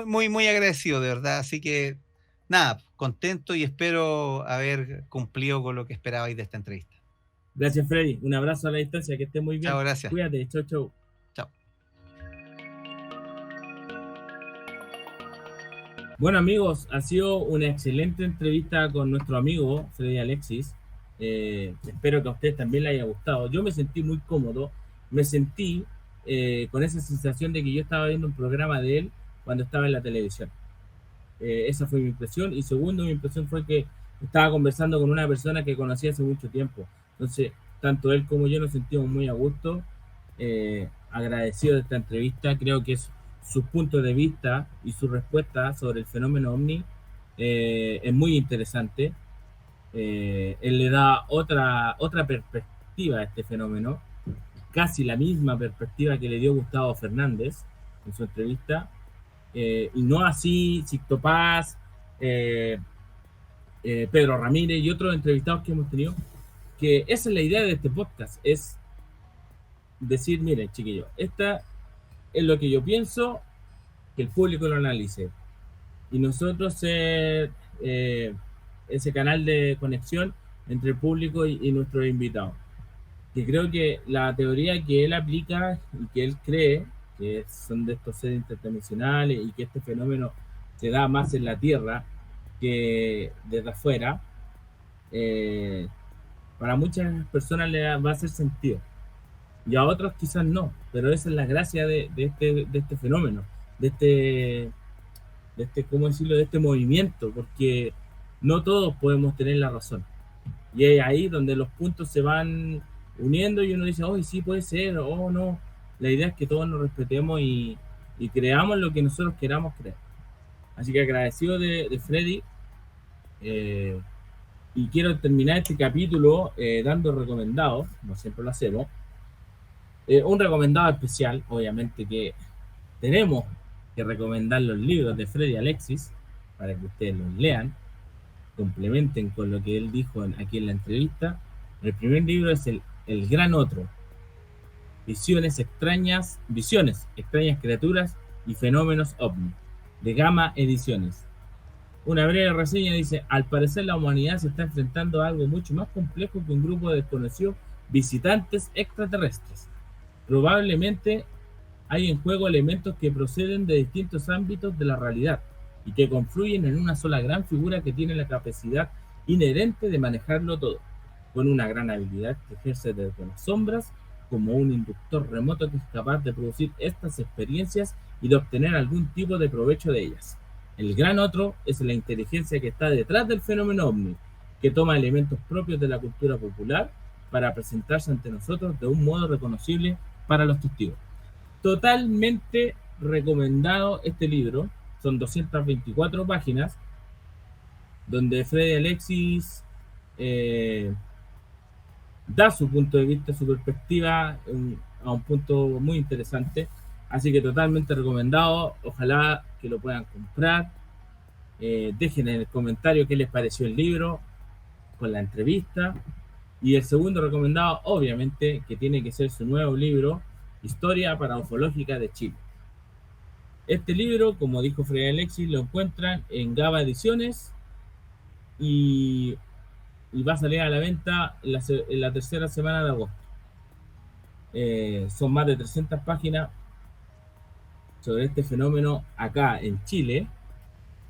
muy, muy agradecido, de verdad. Así que nada, contento y espero haber cumplido con lo que esperabais de esta entrevista. Gracias, Freddy, un abrazo a la distancia, que estés muy bien. Chao, gracias. Cuídate, chau. Bueno, amigos, ha sido una excelente entrevista con nuestro amigo Freddy Alexis. Espero que a ustedes también les haya gustado. Yo me sentí muy cómodo, me sentí con esa sensación de que yo estaba viendo un programa de él cuando estaba en la televisión. Esa fue mi impresión. Y segundo, mi impresión fue que estaba conversando con una persona que conocí hace mucho tiempo. Entonces, tanto él como yo nos sentimos muy a gusto, agradecidos de esta entrevista. Creo que su punto de vista y su respuesta sobre el fenómeno OVNI es muy interesante. Él le da otra perspectiva a este fenómeno, casi la misma perspectiva que le dio Gustavo Fernández en su entrevista, y no así Sixto Paz, Pedro Ramírez y otros entrevistados que hemos tenido, que esa es la idea de este podcast, es decir, miren, chiquillos, esta es lo que yo pienso, que el público lo analice, y nosotros ser ese canal de conexión entre el público y nuestros invitados. Que creo que la teoría que él aplica y que él cree que son de estos seres interdimensionales y que este fenómeno se da más en la Tierra que desde afuera, para muchas personas le va a hacer sentido y a otros quizás no, pero esa es la gracia de este fenómeno, ¿cómo decirlo?, de este movimiento, porque no todos podemos tener la razón. Y es ahí donde los puntos se van uniendo y uno dice, oh, sí puede ser, oh, no. La idea es que todos nos respetemos y creamos lo que nosotros queramos creer. Así que agradecido de Freddy. Y quiero terminar este capítulo dando recomendados, como siempre lo hacemos. Un recomendado especial, obviamente que tenemos que recomendar los libros de Freddy Alexis para que ustedes los lean, complementen con lo que él dijo aquí en la entrevista. El primer libro es el Gran Otro, visiones, extrañas criaturas y fenómenos ovni, de Gama Ediciones. Una breve reseña dice: al parecer la humanidad se está enfrentando a algo mucho más complejo que un grupo de desconocidos visitantes extraterrestres. Probablemente hay en juego elementos que proceden de distintos ámbitos de la realidad y que confluyen en una sola gran figura que tiene la capacidad inherente de manejarlo todo, con una gran habilidad que ejerce desde las sombras como un inductor remoto que es capaz de producir estas experiencias y de obtener algún tipo de provecho de ellas. El Gran Otro es la inteligencia que está detrás del fenómeno OVNI, que toma elementos propios de la cultura popular para presentarse ante nosotros de un modo reconocible para los testigos. Totalmente recomendado este libro. Son 224 páginas donde Freddy Alexis da su punto de vista, su perspectiva a un punto muy interesante. Así que totalmente recomendado. Ojalá que lo puedan comprar. Dejen en el comentario qué les pareció el libro con la entrevista. Y el segundo recomendado, obviamente, que tiene que ser su nuevo libro, Historia Paraufológica de Chile. Este libro, como dijo Freddy Alexis, lo encuentran en Gaba Ediciones y va a salir a la venta en la tercera semana de agosto. Son más de 300 páginas sobre este fenómeno acá en Chile.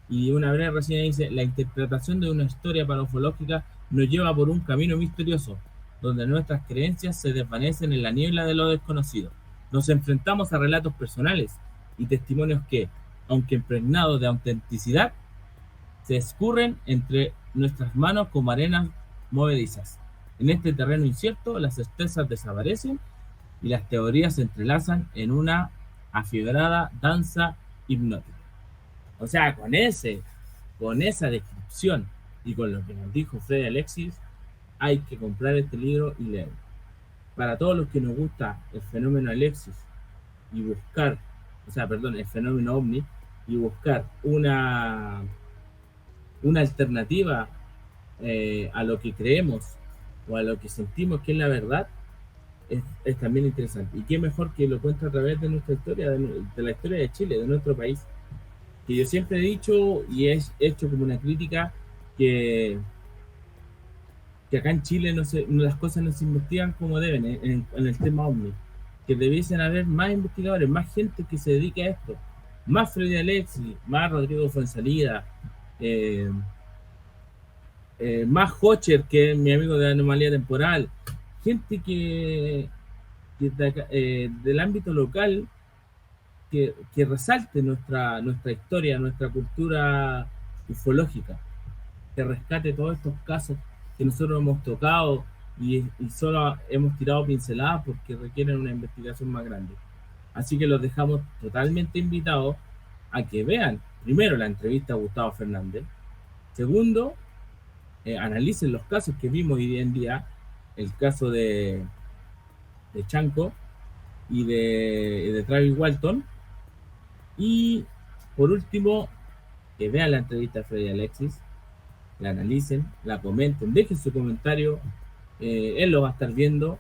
Y una breve reseña dice: la interpretación de una historia parafológica nos lleva por un camino misterioso, donde nuestras creencias se desvanecen en la niebla de lo desconocido. Nos enfrentamos a relatos personales y testimonios que, aunque impregnados de autenticidad, se escurren entre nuestras manos como arenas movedizas. En este terreno incierto, las certezas desaparecen y las teorías se entrelazan en una afiebrada danza hipnótica. O sea, con esa descripción y con lo que nos dijo Freddy Alexis, hay que comprar este libro y leerlo. Para todos los que nos gusta el fenómeno Alexis y buscar, el fenómeno OVNI, y buscar una alternativa a lo que creemos o a lo que sentimos que es la verdad, es también interesante. Y qué mejor que lo cuente a través de nuestra historia, de la historia de Chile, de nuestro país. Que yo siempre he dicho y he hecho como una crítica que acá en Chile las cosas no se investigan como deben en el tema OVNI, que debiesen haber más investigadores, más gente que se dedique a esto, más Freddy Alexis, más Rodrigo Fuenzalida, más Hocher, que es mi amigo de Anomalía Temporal, gente que del ámbito local que resalte nuestra historia, nuestra cultura ufológica, que rescate todos estos casos que nosotros hemos tocado y solo hemos tirado pinceladas porque requieren una investigación más grande. Así que los dejamos totalmente invitados a que vean, primero, la entrevista a Gustavo Fernández, segundo, analicen los casos que vimos hoy en día, el caso de Chanco y de Travis Walton, y por último, que vean la entrevista a Freddy Alexis, la analicen, la comenten, dejen su comentario, él lo va a estar viendo.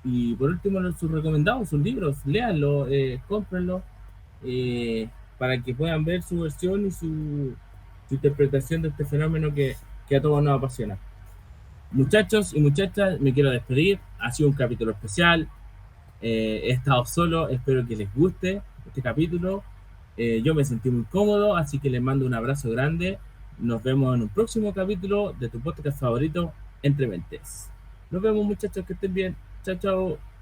Y por último, sus recomendados, sus libros, léanlo, cómprenlo, para que puedan ver su versión y su interpretación de este fenómeno que a todos nos apasiona. Muchachos y muchachas, me quiero despedir. Ha sido un capítulo especial. He estado solo, espero que les guste este capítulo. Yo me sentí muy cómodo, así que les mando un abrazo grande. Nos vemos en un próximo capítulo de tu podcast favorito, Entre Mentes. Nos vemos, muchachos, que estén bien. Chao, chao.